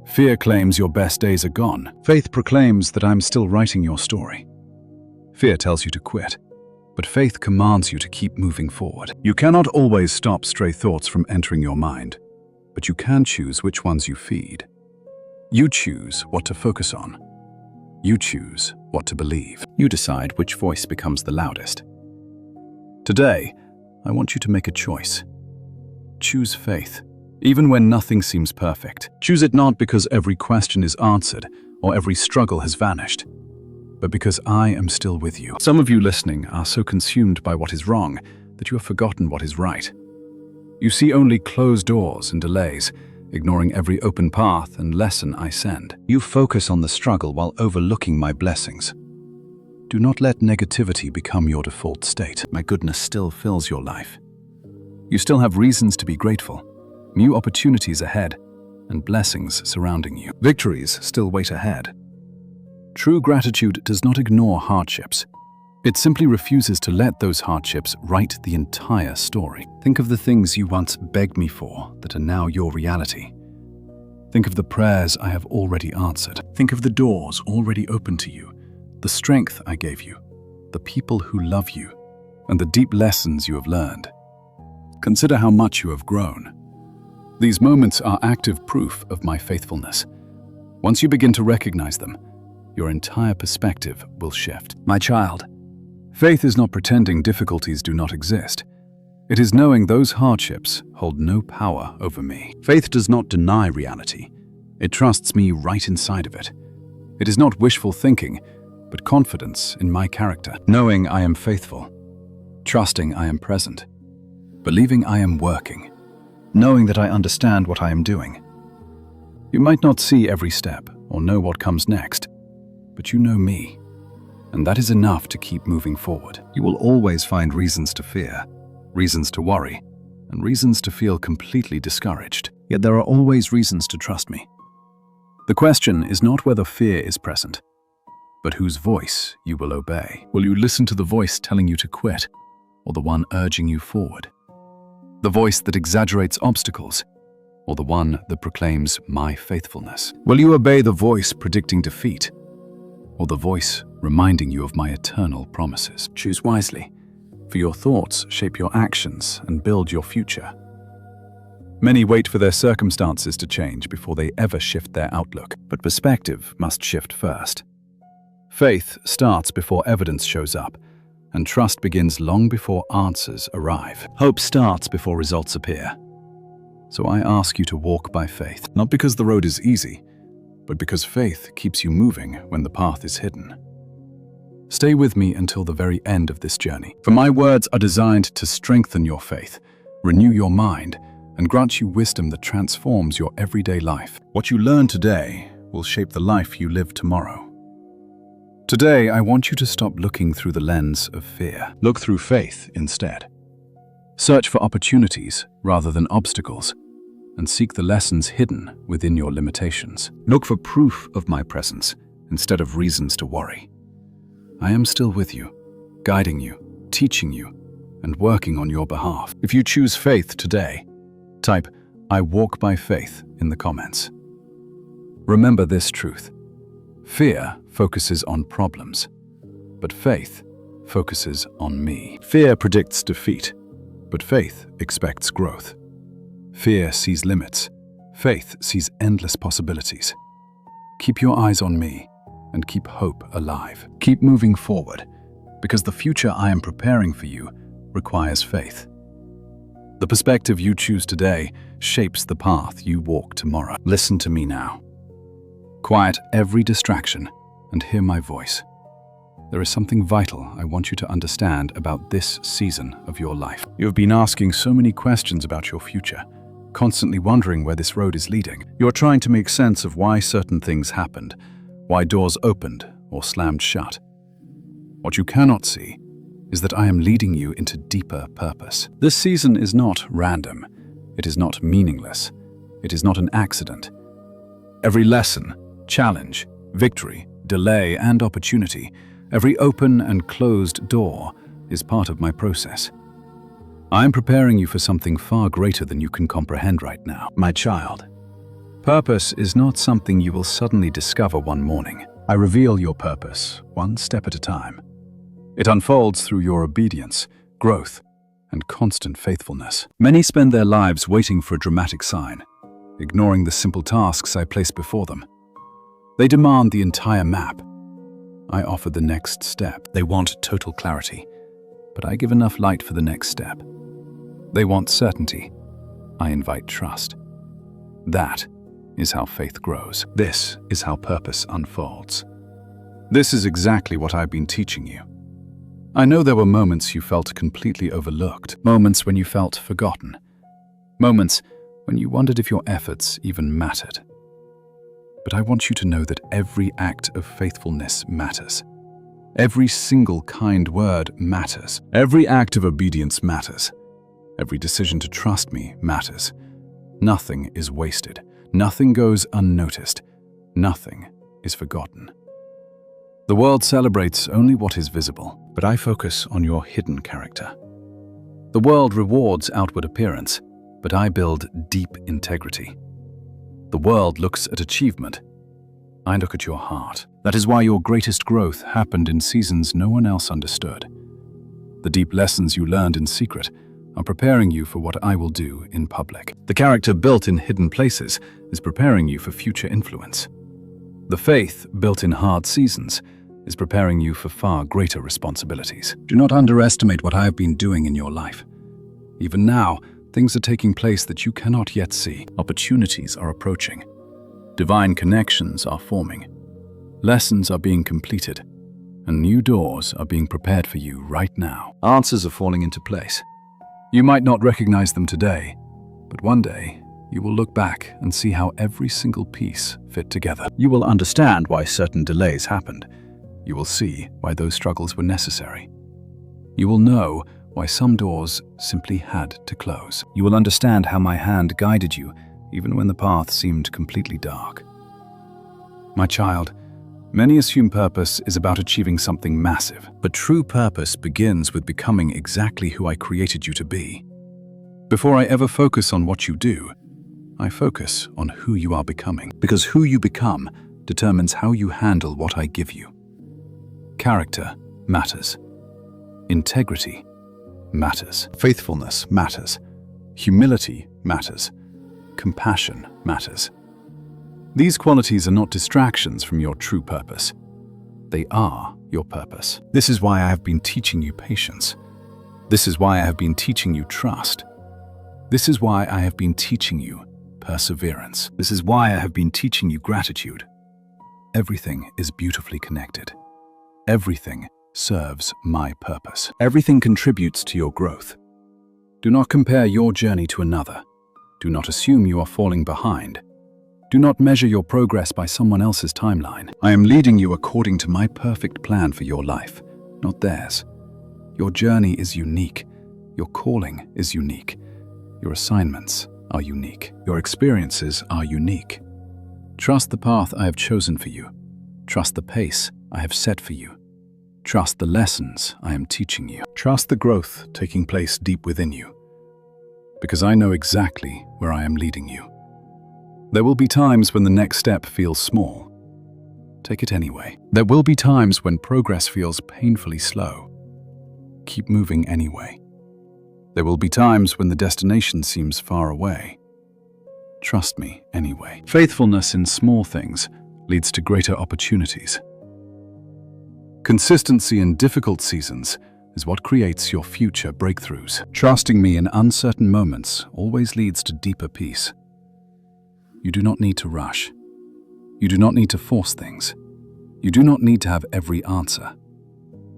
Fear claims your best days are gone. Faith proclaims that I'm still writing your story. Fear tells you to quit, but faith commands you to keep moving forward. You cannot always stop stray thoughts from entering your mind, but you can choose which ones you feed. You choose what to focus on. You choose what to believe. You decide which voice becomes the loudest. Today, I want you to make a choice. Choose faith, even when nothing seems perfect. Choose it not because every question is answered or every struggle has vanished, but because I am still with you. Some of you listening are so consumed by what is wrong that you have forgotten what is right. You see only closed doors and delays, ignoring every open path and lesson I send. You focus on the struggle while overlooking my blessings. Do not let negativity become your default state. My goodness still fills your life. You still have reasons to be grateful, new opportunities ahead, and blessings surrounding you. Victories still wait ahead. True gratitude does not ignore hardships. It simply refuses to let those hardships write the entire story. Think of the things you once begged me for that are now your reality. Think of the prayers I have already answered. Think of the doors already open to you, the strength I gave you, the people who love you, and the deep lessons you have learned. Consider how much you have grown. These moments are active proof of my faithfulness. Once you begin to recognize them, your entire perspective will shift. My child, faith is not pretending difficulties do not exist. It is knowing those hardships hold no power over me. Faith does not deny reality. It trusts me right inside of it. It is not wishful thinking, but confidence in my character. Knowing I am faithful, trusting I am present, believing I am working, knowing that I understand what I am doing. You might not see every step or know what comes next, but you know me, and that is enough to keep moving forward. You will always find reasons to fear, reasons to worry, and reasons to feel completely discouraged. Yet there are always reasons to trust me. The question is not whether fear is present, but whose voice you will obey. Will you listen to the voice telling you to quit, or the one urging you forward? The voice that exaggerates obstacles, or the one that proclaims my faithfulness? Will you obey the voice predicting defeat, or the voice reminding you of my eternal promises? Choose wisely, for your thoughts shape your actions and build your future. Many wait for their circumstances to change before they ever shift their outlook, but perspective must shift first. Faith starts before evidence shows up, and trust begins long before answers arrive. Hope starts before results appear. So I ask you to walk by faith, not because the road is easy, but because faith keeps you moving when the path is hidden. Stay with me until the very end of this journey, for my words are designed to strengthen your faith, renew your mind, and grant you wisdom that transforms your everyday life. What you learn today will shape the life you live tomorrow. Today, I want you to stop looking through the lens of fear. Look through faith instead. Search for opportunities rather than obstacles, and seek the lessons hidden within your limitations. Look for proof of my presence instead of reasons to worry. I am still with you, guiding you, teaching you, and working on your behalf. If you choose faith today, type "I walk by faith" in the comments. Remember this truth. Fear focuses on problems, but faith focuses on me. Fear predicts defeat, but faith expects growth. Fear sees limits, faith sees endless possibilities. Keep your eyes on me and keep hope alive. Keep moving forward, because the future I am preparing for you requires faith. The perspective you choose today shapes the path you walk tomorrow. Listen to me now. Quiet every distraction and hear my voice. There is something vital I want you to understand about this season of your life. You have been asking so many questions about your future, constantly wondering where this road is leading. You are trying to make sense of why certain things happened, why doors opened or slammed shut. What you cannot see is that I am leading you into deeper purpose. This season is not random. It is not meaningless. It is not an accident. Every lesson, challenge, victory, delay, and opportunity, every open and closed door is part of my process. I am preparing you for something far greater than you can comprehend right now. My child, purpose is not something you will suddenly discover one morning. I reveal your purpose one step at a time. It unfolds through your obedience, growth, and constant faithfulness. Many spend their lives waiting for a dramatic sign, ignoring the simple tasks I place before them. They demand the entire map. I offer the next step. They want total clarity, but I give enough light for the next step. They want certainty. I invite trust. That is how faith grows. This is how purpose unfolds. This is exactly what I've been teaching you. I know there were moments you felt completely overlooked, moments when you felt forgotten, moments when you wondered if your efforts even mattered. But I want you to know that every act of faithfulness matters. Every single kind word matters. Every act of obedience matters. Every decision to trust me matters. Nothing is wasted. Nothing goes unnoticed. Nothing is forgotten. The world celebrates only what is visible, but I focus on your hidden character. The world rewards outward appearance, but I build deep integrity. The world looks at achievement. I look at your heart. That is why your greatest growth happened in seasons no one else understood. The deep lessons you learned in secret are preparing you for what I will do in public. The character built in hidden places is preparing you for future influence. The faith built in hard seasons is preparing you for far greater responsibilities. Do not underestimate what I have been doing in your life. Even now, things are taking place that you cannot yet see. Opportunities are approaching. Divine connections are forming. Lessons are being completed, and new doors are being prepared for you right now. Answers are falling into place. You might not recognize them today, but one day you will look back and see how every single piece fit together. You will understand why certain delays happened. You will see why those struggles were necessary. You will know why some doors simply had to close. You will understand how my hand guided you even when the path seemed completely dark. My child, many assume purpose is about achieving something massive, but true purpose begins with becoming exactly who I created you to be. Before I ever focus on what you do, I focus on who you are becoming, because who you become determines how you handle what I give you. Character matters. Integrity matters. Faithfulness matters. Humility matters. Compassion matters. These qualities are not distractions from your true purpose. They are your purpose. This is why I have been teaching you patience. This is why I have been teaching you trust. This is why I have been teaching you perseverance. This is why I have been teaching you gratitude. Everything is beautifully connected. Everything serves my purpose. Everything contributes to your growth. Do not compare your journey to another. Do not assume you are falling behind. Do not measure your progress by someone else's timeline. I am leading you according to my perfect plan for your life, not theirs. Your journey is unique. Your calling is unique. Your assignments are unique. Your experiences are unique. Trust the path I have chosen for you. Trust the pace I have set for you. Trust the lessons I am teaching you. Trust the growth taking place deep within you, because I know exactly where I am leading you. There will be times when the next step feels small. Take it anyway. There will be times when progress feels painfully slow. Keep moving anyway. There will be times when the destination seems far away. Trust me anyway. Faithfulness in small things leads to greater opportunities. Consistency in difficult seasons is what creates your future breakthroughs. Trusting me in uncertain moments always leads to deeper peace. You do not need to rush. You do not need to force things. You do not need to have every answer.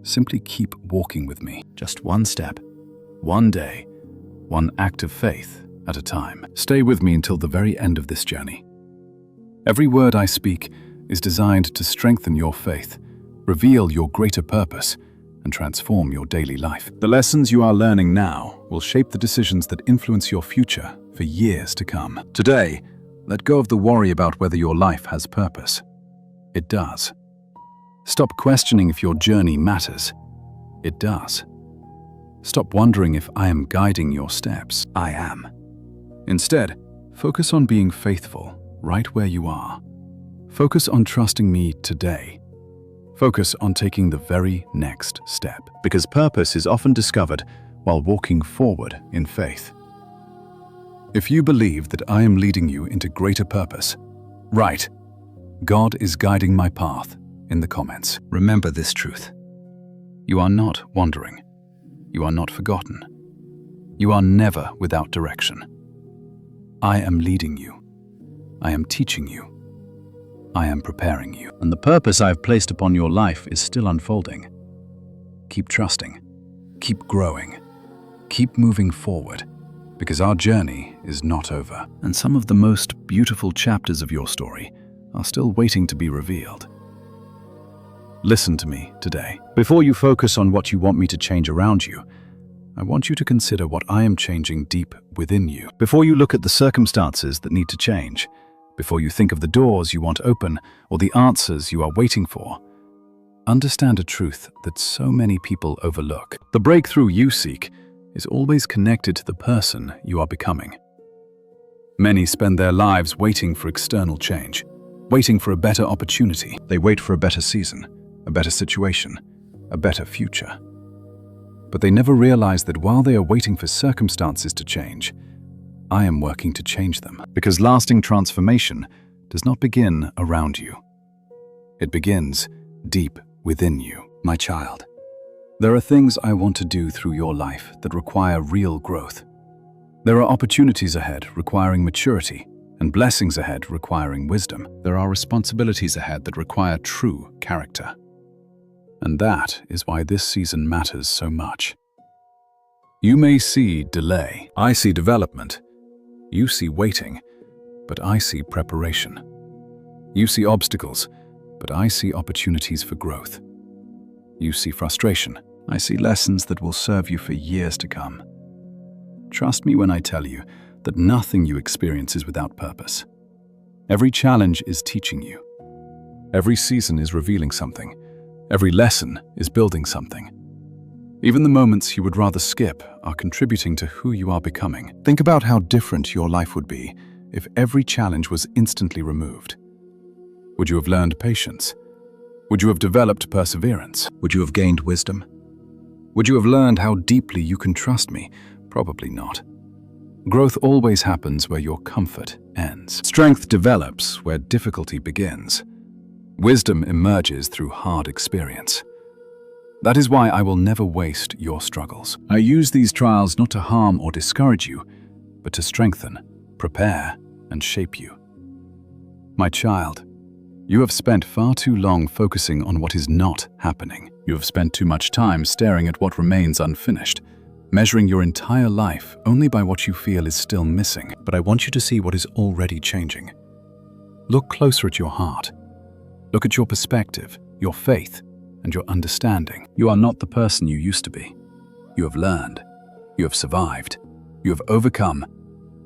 Simply keep walking with me. Just one step, one day, one act of faith at a time. Stay with me until the very end of this journey. Every word I speak is designed to strengthen your faith, reveal your greater purpose, and transform your daily life. The lessons you are learning now will shape the decisions that influence your future for years to come. Today, let go of the worry about whether your life has purpose. It does. Stop questioning if your journey matters. It does. Stop wondering if I am guiding your steps. I am. Instead, focus on being faithful right where you are. Focus on trusting me today. Focus on taking the very next step, because purpose is often discovered while walking forward in faith. If you believe that I am leading you into greater purpose, write, "God is guiding my path," in the comments. Remember this truth. You are not wandering. You are not forgotten. You are never without direction. I am leading you. I am teaching you. I am preparing you. And the purpose I have placed upon your life is still unfolding. Keep trusting. Keep growing. Keep moving forward, because our journey is not over. And some of the most beautiful chapters of your story are still waiting to be revealed. Listen to me today. Before you focus on what you want me to change around you, I want you to consider what I am changing deep within you. Before you look at the circumstances that need to change, before you think of the doors you want open or the answers you are waiting for, understand a truth that so many people overlook. The breakthrough you seek is always connected to the person you are becoming. Many spend their lives waiting for external change, waiting for a better opportunity. They wait for a better season, a better situation, a better future. But they never realize that while they are waiting for circumstances to change, I am working to change them. Because lasting transformation does not begin around you. It begins deep within you, my child. There are things I want to do through your life that require real growth. There are opportunities ahead requiring maturity, and blessings ahead requiring wisdom. There are responsibilities ahead that require true character. And that is why this season matters so much. You may see delay. I see development. You see waiting, but I see preparation. You see obstacles, but I see opportunities for growth. You see frustration. I see lessons that will serve you for years to come. Trust me when I tell you that nothing you experience is without purpose. Every challenge is teaching you. Every season is revealing something. Every lesson is building something. Even the moments you would rather skip are contributing to who you are becoming. Think about how different your life would be if every challenge was instantly removed. Would you have learned patience? Would you have developed perseverance? Would you have gained wisdom? Would you have learned how deeply you can trust me? Probably not. Growth always happens where your comfort ends. Strength develops where difficulty begins. Wisdom emerges through hard experience. That is why I will never waste your struggles. I use these trials not to harm or discourage you, but to strengthen, prepare, and shape you. My child, you have spent far too long focusing on what is not happening. You have spent too much time staring at what remains unfinished, measuring your entire life only by what you feel is still missing. But I want you to see what is already changing. Look closer at your heart. Look at your perspective, your faith, and your understanding. You are not the person you used to be. You have learned, you have survived, you have overcome,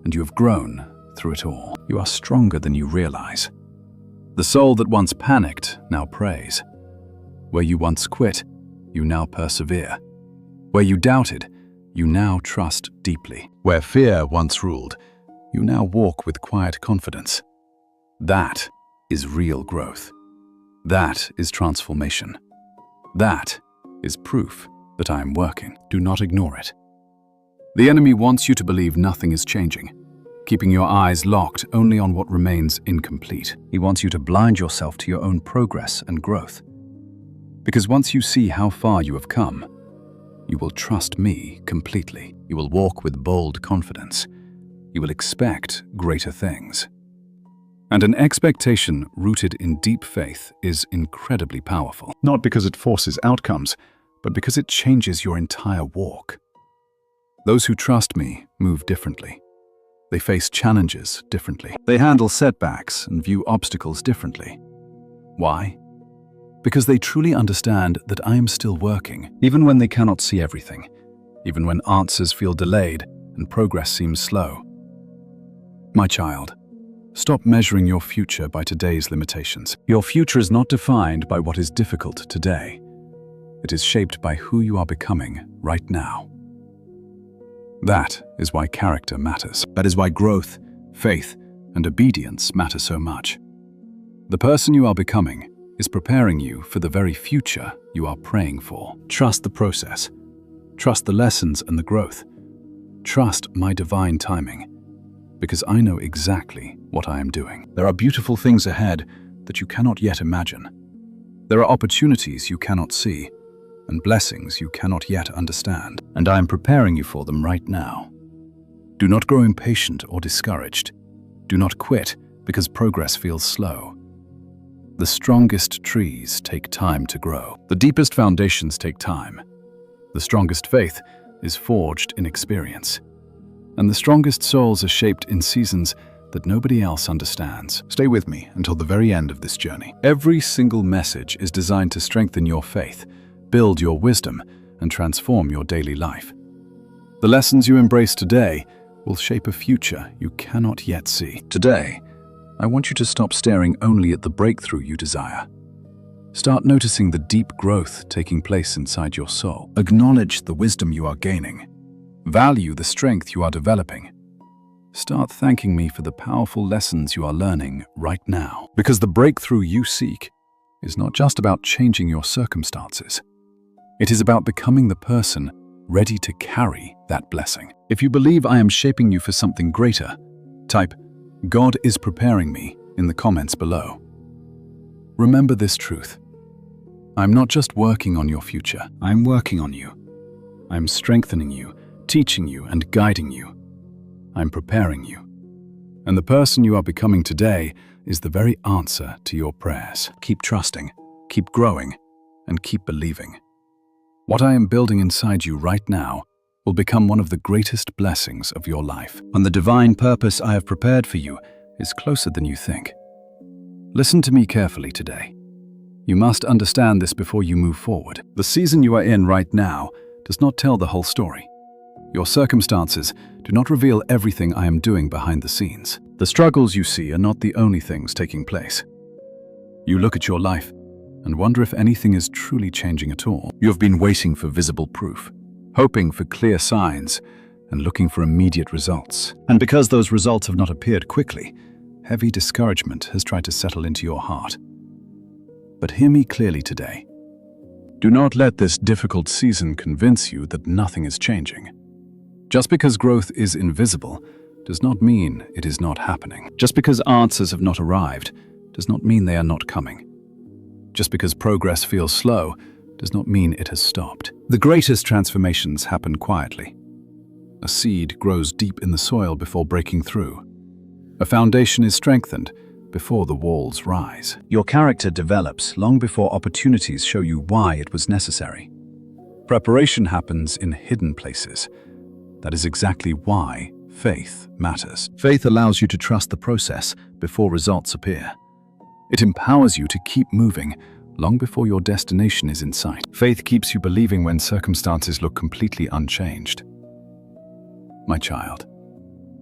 and you have grown through it all. You are stronger than you realize. The soul that once panicked now prays. Where you once quit, you now persevere. Where you doubted, you now trust deeply. Where fear once ruled, you now walk with quiet confidence. That is real growth. That is transformation. That is proof that I am working. Do not ignore it. The enemy wants you to believe nothing is changing, keeping your eyes locked only on what remains incomplete. He wants you to blind yourself to your own progress and growth. Because once you see how far you have come, you will trust me completely. You will walk with bold confidence. You will expect greater things. And an expectation rooted in deep faith is incredibly powerful. Not because it forces outcomes, but because it changes your entire walk. Those who trust me move differently. They face challenges differently. They handle setbacks and view obstacles differently. Why? Because they truly understand that I am still working, even when they cannot see everything, even when answers feel delayed and progress seems slow. My child, stop measuring your future by today's limitations. Your future is not defined by what is difficult today. It is shaped by who you are becoming right now. That is why character matters. That is why growth, faith, and obedience matter so much. The person you are becoming is preparing you for the very future you are praying for. Trust the process. Trust the lessons and the growth. Trust my divine timing, because I know exactly what I am doing. There are beautiful things ahead that you cannot yet imagine. There are opportunities you cannot see, and blessings you cannot yet understand, and I am preparing you for them right now. Do not grow impatient or discouraged. Do not quit because progress feels slow. The strongest trees take time to grow. The deepest foundations take time. The strongest faith is forged in experience. And the strongest souls are shaped in seasons that nobody else understands. Stay with me until the very end of this journey. Every single message is designed to strengthen your faith, build your wisdom, and transform your daily life. The lessons you embrace today will shape a future you cannot yet see. Today, I want you to stop staring only at the breakthrough you desire. Start noticing the deep growth taking place inside your soul. Acknowledge the wisdom you are gaining. Value the strength you are developing. Start thanking me for the powerful lessons you are learning right now. Because the breakthrough you seek is not just about changing your circumstances. It is about becoming the person ready to carry that blessing. If you believe I am shaping you for something greater, type "God is preparing me" in the comments below. Remember this truth. I'm not just working on your future, I'm working on you. I'm strengthening you, teaching you, and guiding you. I'm preparing you. And the person you are becoming today is the very answer to your prayers. Keep trusting, keep growing, and keep believing. What I am building inside you right now will become one of the greatest blessings of your life. And the divine purpose I have prepared for you is closer than you think. Listen to me carefully today. You must understand this before you move forward. The season you are in right now does not tell the whole story. Your circumstances do not reveal everything I am doing behind the scenes. The struggles you see are not the only things taking place. You look at your life and wonder if anything is truly changing at all. You have been waiting for visible proof, hoping for clear signs, and looking for immediate results. And because those results have not appeared quickly, heavy discouragement has tried to settle into your heart. But hear me clearly today. Do not let this difficult season convince you that nothing is changing. Just because growth is invisible does not mean it is not happening. Just because answers have not arrived does not mean they are not coming. Just because progress feels slow does not mean it has stopped. The greatest transformations happen quietly. A seed grows deep in the soil before breaking through. A foundation is strengthened before the walls rise. Your character develops long before opportunities show you why it was necessary. Preparation happens in hidden places. That is exactly why faith matters. Faith allows you to trust the process before results appear. It empowers you to keep moving long before your destination is in sight. Faith keeps you believing when circumstances look completely unchanged. My child,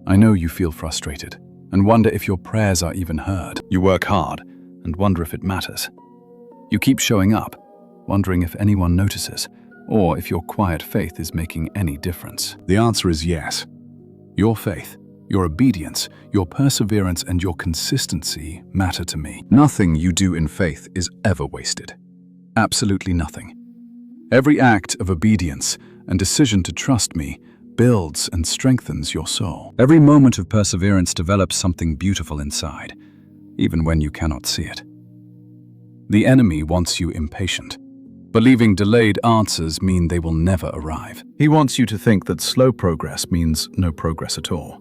I know you feel frustrated and wonder if your prayers are even heard. You work hard and wonder if it matters. You keep showing up, wondering if anyone notices, or if your quiet faith is making any difference. The answer is yes. Your faith, your obedience, your perseverance, and your consistency matter to me. Nothing you do in faith is ever wasted. Absolutely nothing. Every act of obedience and decision to trust me builds and strengthens your soul. Every moment of perseverance develops something beautiful inside, even when you cannot see it. The enemy wants you impatient, believing delayed answers mean they will never arrive. He wants you to think that slow progress means no progress at all.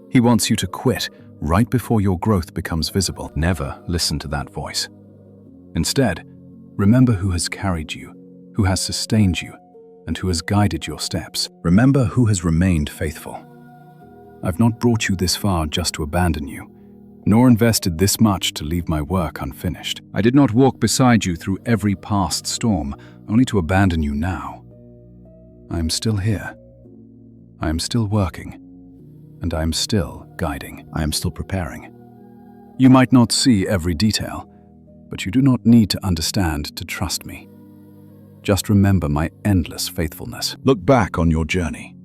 He wants you to quit right before your growth becomes visible. Never listen to that voice. Instead, remember who has carried you, who has sustained you, and who has guided your steps. Remember who has remained faithful. I've not brought you this far just to abandon you, nor invested this much to leave my work unfinished. I did not walk beside you through every past storm, only to abandon you now. I am still here. I am still working, and I am still guiding. I am still preparing. You might not see every detail, but you do not need to understand to trust me. Just remember my endless faithfulness. Look back on your journey.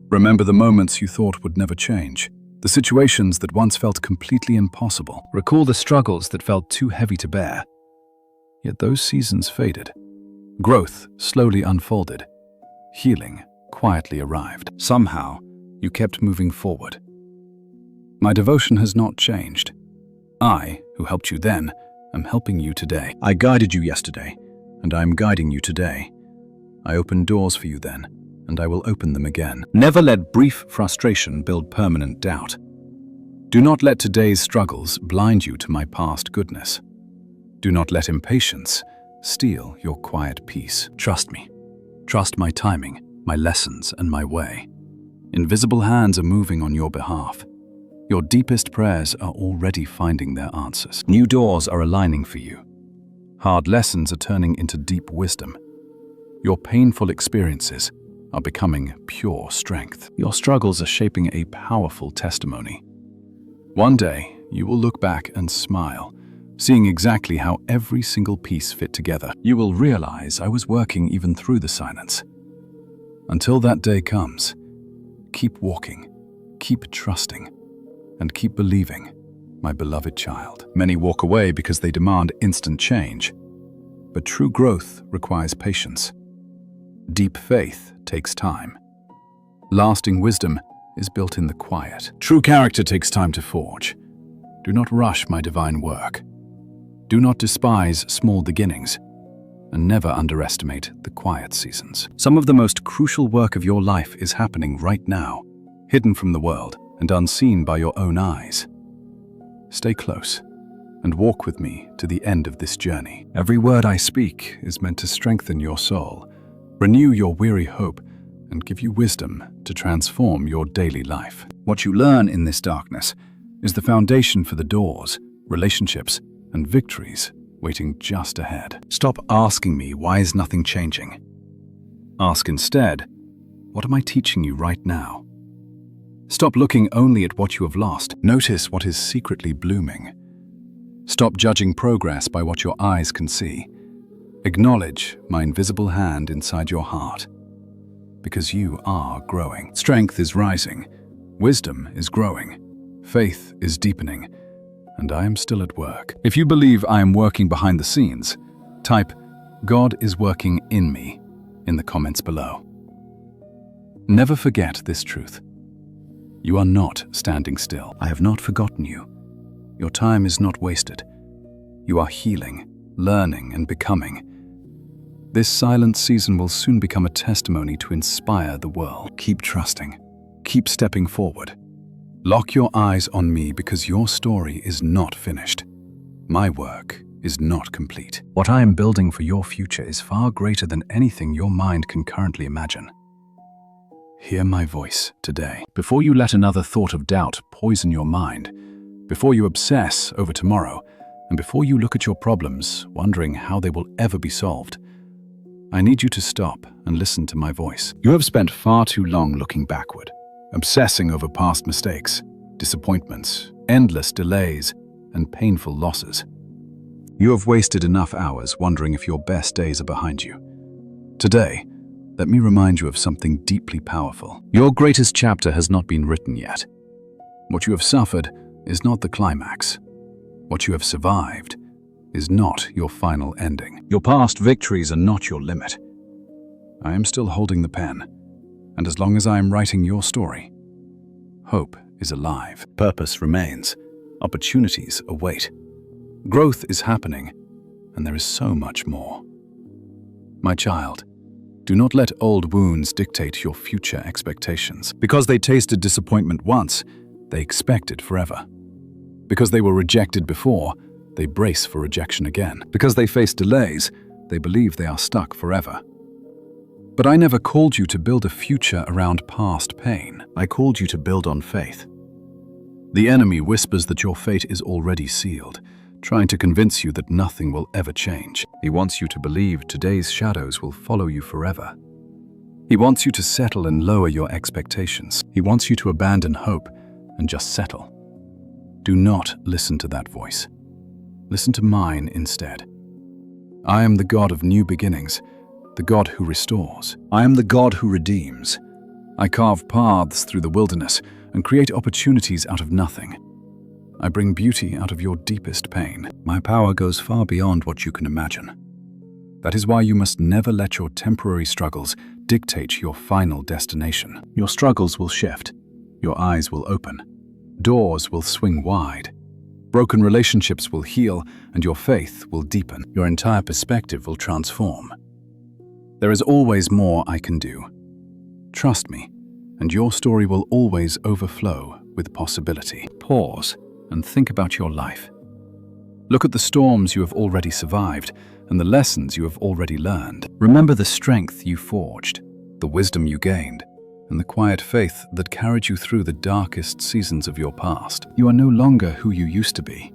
Remember the moments you thought would never change, the situations that once felt completely impossible. Recall the struggles that felt too heavy to bear. Yet those seasons faded. Growth slowly unfolded. Healing quietly arrived. Somehow, you kept moving forward. My devotion has not changed. I, who helped you then, am helping you today. I guided you yesterday, and I am guiding you today. I opened doors for you then, and I will open them again. Never let brief frustration build permanent doubt. Do not let today's struggles blind you to my past goodness. Do not let impatience steal your quiet peace. Trust me. Trust my timing, my lessons, and my way. Invisible hands are moving on your behalf. Your deepest prayers are already finding their answers. New doors are aligning for you. Hard lessons are turning into deep wisdom. Your painful experiences are becoming pure strength. Your struggles are shaping a powerful testimony. One day, you will look back and smile, seeing exactly how every single piece fit together. You will realize I was working even through the silence. Until that day comes, keep walking, keep trusting, and keep believing, my beloved child. Many walk away because they demand instant change, but true growth requires patience. Deep faith takes time. Lasting wisdom is built in the quiet. True character takes time to forge. Do not rush my divine work. Do not despise small beginnings, and never underestimate the quiet seasons. Some of the most crucial work of your life is happening right now, hidden from the world and unseen by your own eyes. Stay close and walk with me to the end of this journey. Every word I speak is meant to strengthen your soul, renew your weary hope, and give you wisdom to transform your daily life. What you learn in this darkness is the foundation for the doors, relationships, and victories waiting just ahead. Stop asking me, why is nothing changing? Ask instead, what am I teaching you right now? Stop looking only at what you have lost. Notice what is secretly blooming. Stop judging progress by what your eyes can see. Acknowledge my invisible hand inside your heart, because you are growing. Strength is rising, wisdom is growing, faith is deepening, and I am still at work. If you believe I am working behind the scenes, type "God is working in me" in the comments below. Never forget this truth. You are not standing still. I have not forgotten you. Your time is not wasted. You are healing, learning, and becoming. This silent season will soon become a testimony to inspire the world. Keep trusting. Keep stepping forward. Lock your eyes on me, because your story is not finished. My work is not complete. What I am building for your future is far greater than anything your mind can currently imagine. Hear my voice today. Before you let another thought of doubt poison your mind, before you obsess over tomorrow, and before you look at your problems, wondering how they will ever be solved, I need you to stop and listen to my voice. You have spent far too long looking backward, obsessing over past mistakes, disappointments, endless delays, and painful losses. You have wasted enough hours wondering if your best days are behind you. Today, let me remind you of something deeply powerful. Your greatest chapter has not been written yet. What you have suffered is not the climax. What you have survived is not your final ending. Your past victories are not your limit. I am still holding the pen, and as long as I am writing your story, hope is alive. Purpose remains. Opportunities await. Growth is happening, and there is so much more. My child, do not let old wounds dictate your future expectations. Because they tasted disappointment once, they expect it forever. Because they were rejected before, they brace for rejection again. Because they faced delays, they believe they are stuck forever. But I never called you to build a future around past pain. I called you to build on faith. The enemy whispers that your fate is already sealed, trying to convince you that nothing will ever change. He wants you to believe today's shadows will follow you forever. He wants you to settle and lower your expectations. He wants you to abandon hope and just settle. Do not listen to that voice. Listen to mine instead. I am the God of new beginnings, the God who restores. I am the God who redeems. I carve paths through the wilderness and create opportunities out of nothing. I bring beauty out of your deepest pain. My power goes far beyond what you can imagine. That is why you must never let your temporary struggles dictate your final destination. Your struggles will shift. Your eyes will open. Doors will swing wide. Broken relationships will heal, and your faith will deepen. Your entire perspective will transform. There is always more I can do. Trust me, and your story will always overflow with possibility. Pause and think about your life. Look at the storms you have already survived and the lessons you have already learned. Remember the strength you forged, the wisdom you gained, and the quiet faith that carried you through the darkest seasons of your past. You are no longer who you used to be.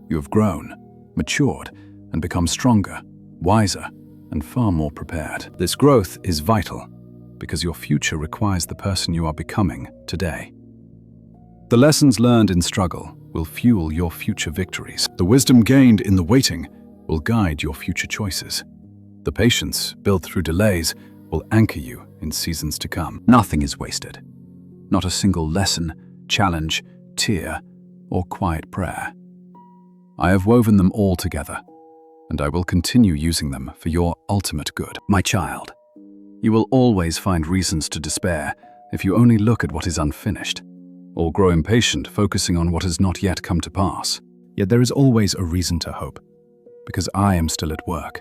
You have grown, matured, and become stronger, wiser, and far more prepared. This growth is vital because your future requires the person you are becoming today. The lessons learned in struggle will fuel your future victories. The wisdom gained in the waiting will guide your future choices. The patience built through delays will anchor you in seasons to come. Nothing is wasted. Not a single lesson, challenge, tear, or quiet prayer. I have woven them all together, and I will continue using them for your ultimate good. My child, you will always find reasons to despair if you only look at what is unfinished, or grow impatient focusing on what has not yet come to pass. Yet there is always a reason to hope, because I am still at work.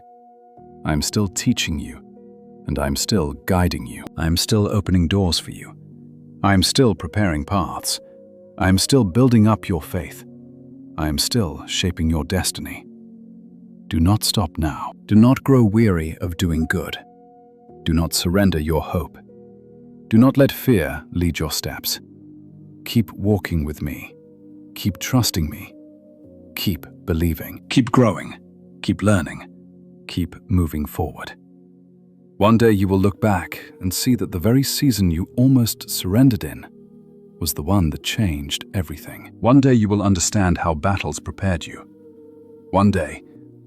I am still teaching you, and I am still guiding you. I am still opening doors for you. I am still preparing paths. I am still building up your faith. I am still shaping your destiny. Do not stop now. Do not grow weary of doing good. Do not surrender your hope. Do not let fear lead your steps. Keep walking with me. Keep trusting me. Keep believing. Keep growing. Keep learning. Keep moving forward. One day you will look back and see that the very season you almost surrendered in was the one that changed everything. One day you will understand how battles prepared you. One day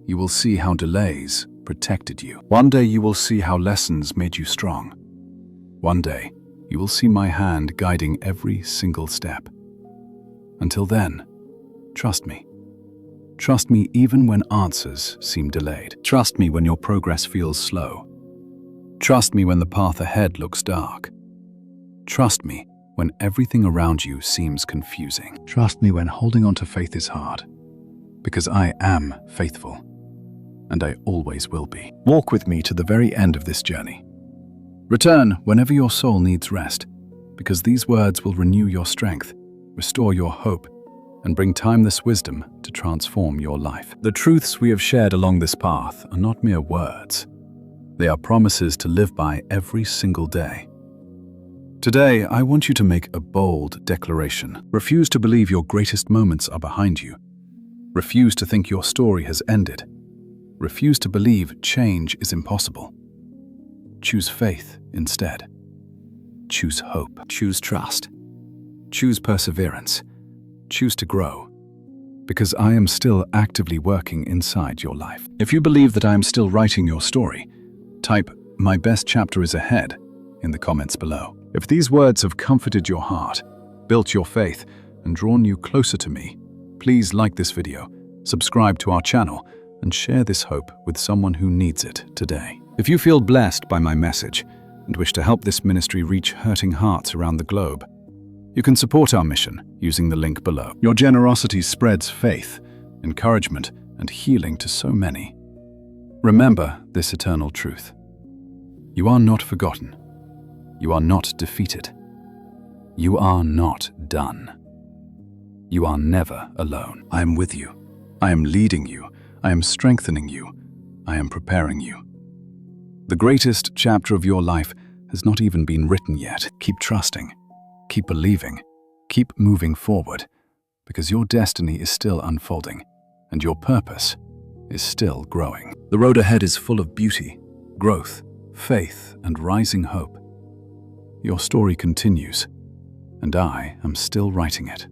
you will see how delays protected you. One day you will see how lessons made you strong. One day you will see my hand guiding every single step. Until then, trust me. Trust me even when answers seem delayed. Trust me when your progress feels slow. Trust me when the path ahead looks dark. Trust me when everything around you seems confusing. Trust me when holding on to faith is hard, because I am faithful, and I always will be. Walk with me to the very end of this journey. Return whenever your soul needs rest, because these words will renew your strength, restore your hope, and bring timeless wisdom to transform your life. The truths we have shared along this path are not mere words. They are promises to live by every single day. Today, I want you to make a bold declaration. Refuse to believe your greatest moments are behind you. Refuse to think your story has ended. Refuse to believe change is impossible. Choose faith instead. Choose hope. Choose trust. Choose perseverance. Choose to grow. Because I am still actively working inside your life. If you believe that I am still writing your story, type "My best chapter is ahead" in the comments below. If these words have comforted your heart, built your faith, and drawn you closer to me, please like this video, subscribe to our channel, and share this hope with someone who needs it today. If you feel blessed by my message and wish to help this ministry reach hurting hearts around the globe, you can support our mission using the link below. Your generosity spreads faith, encouragement, and healing to so many. Remember this eternal truth. You are not forgotten. You are not defeated. You are not done. You are never alone. I am with you. I am leading you. I am strengthening you. I am preparing you. The greatest chapter of your life has not even been written yet. Keep trusting, keep believing, keep moving forward, because your destiny is still unfolding, and your purpose is still growing. The road ahead is full of beauty, growth, faith, and rising hope. Your story continues, and I am still writing it.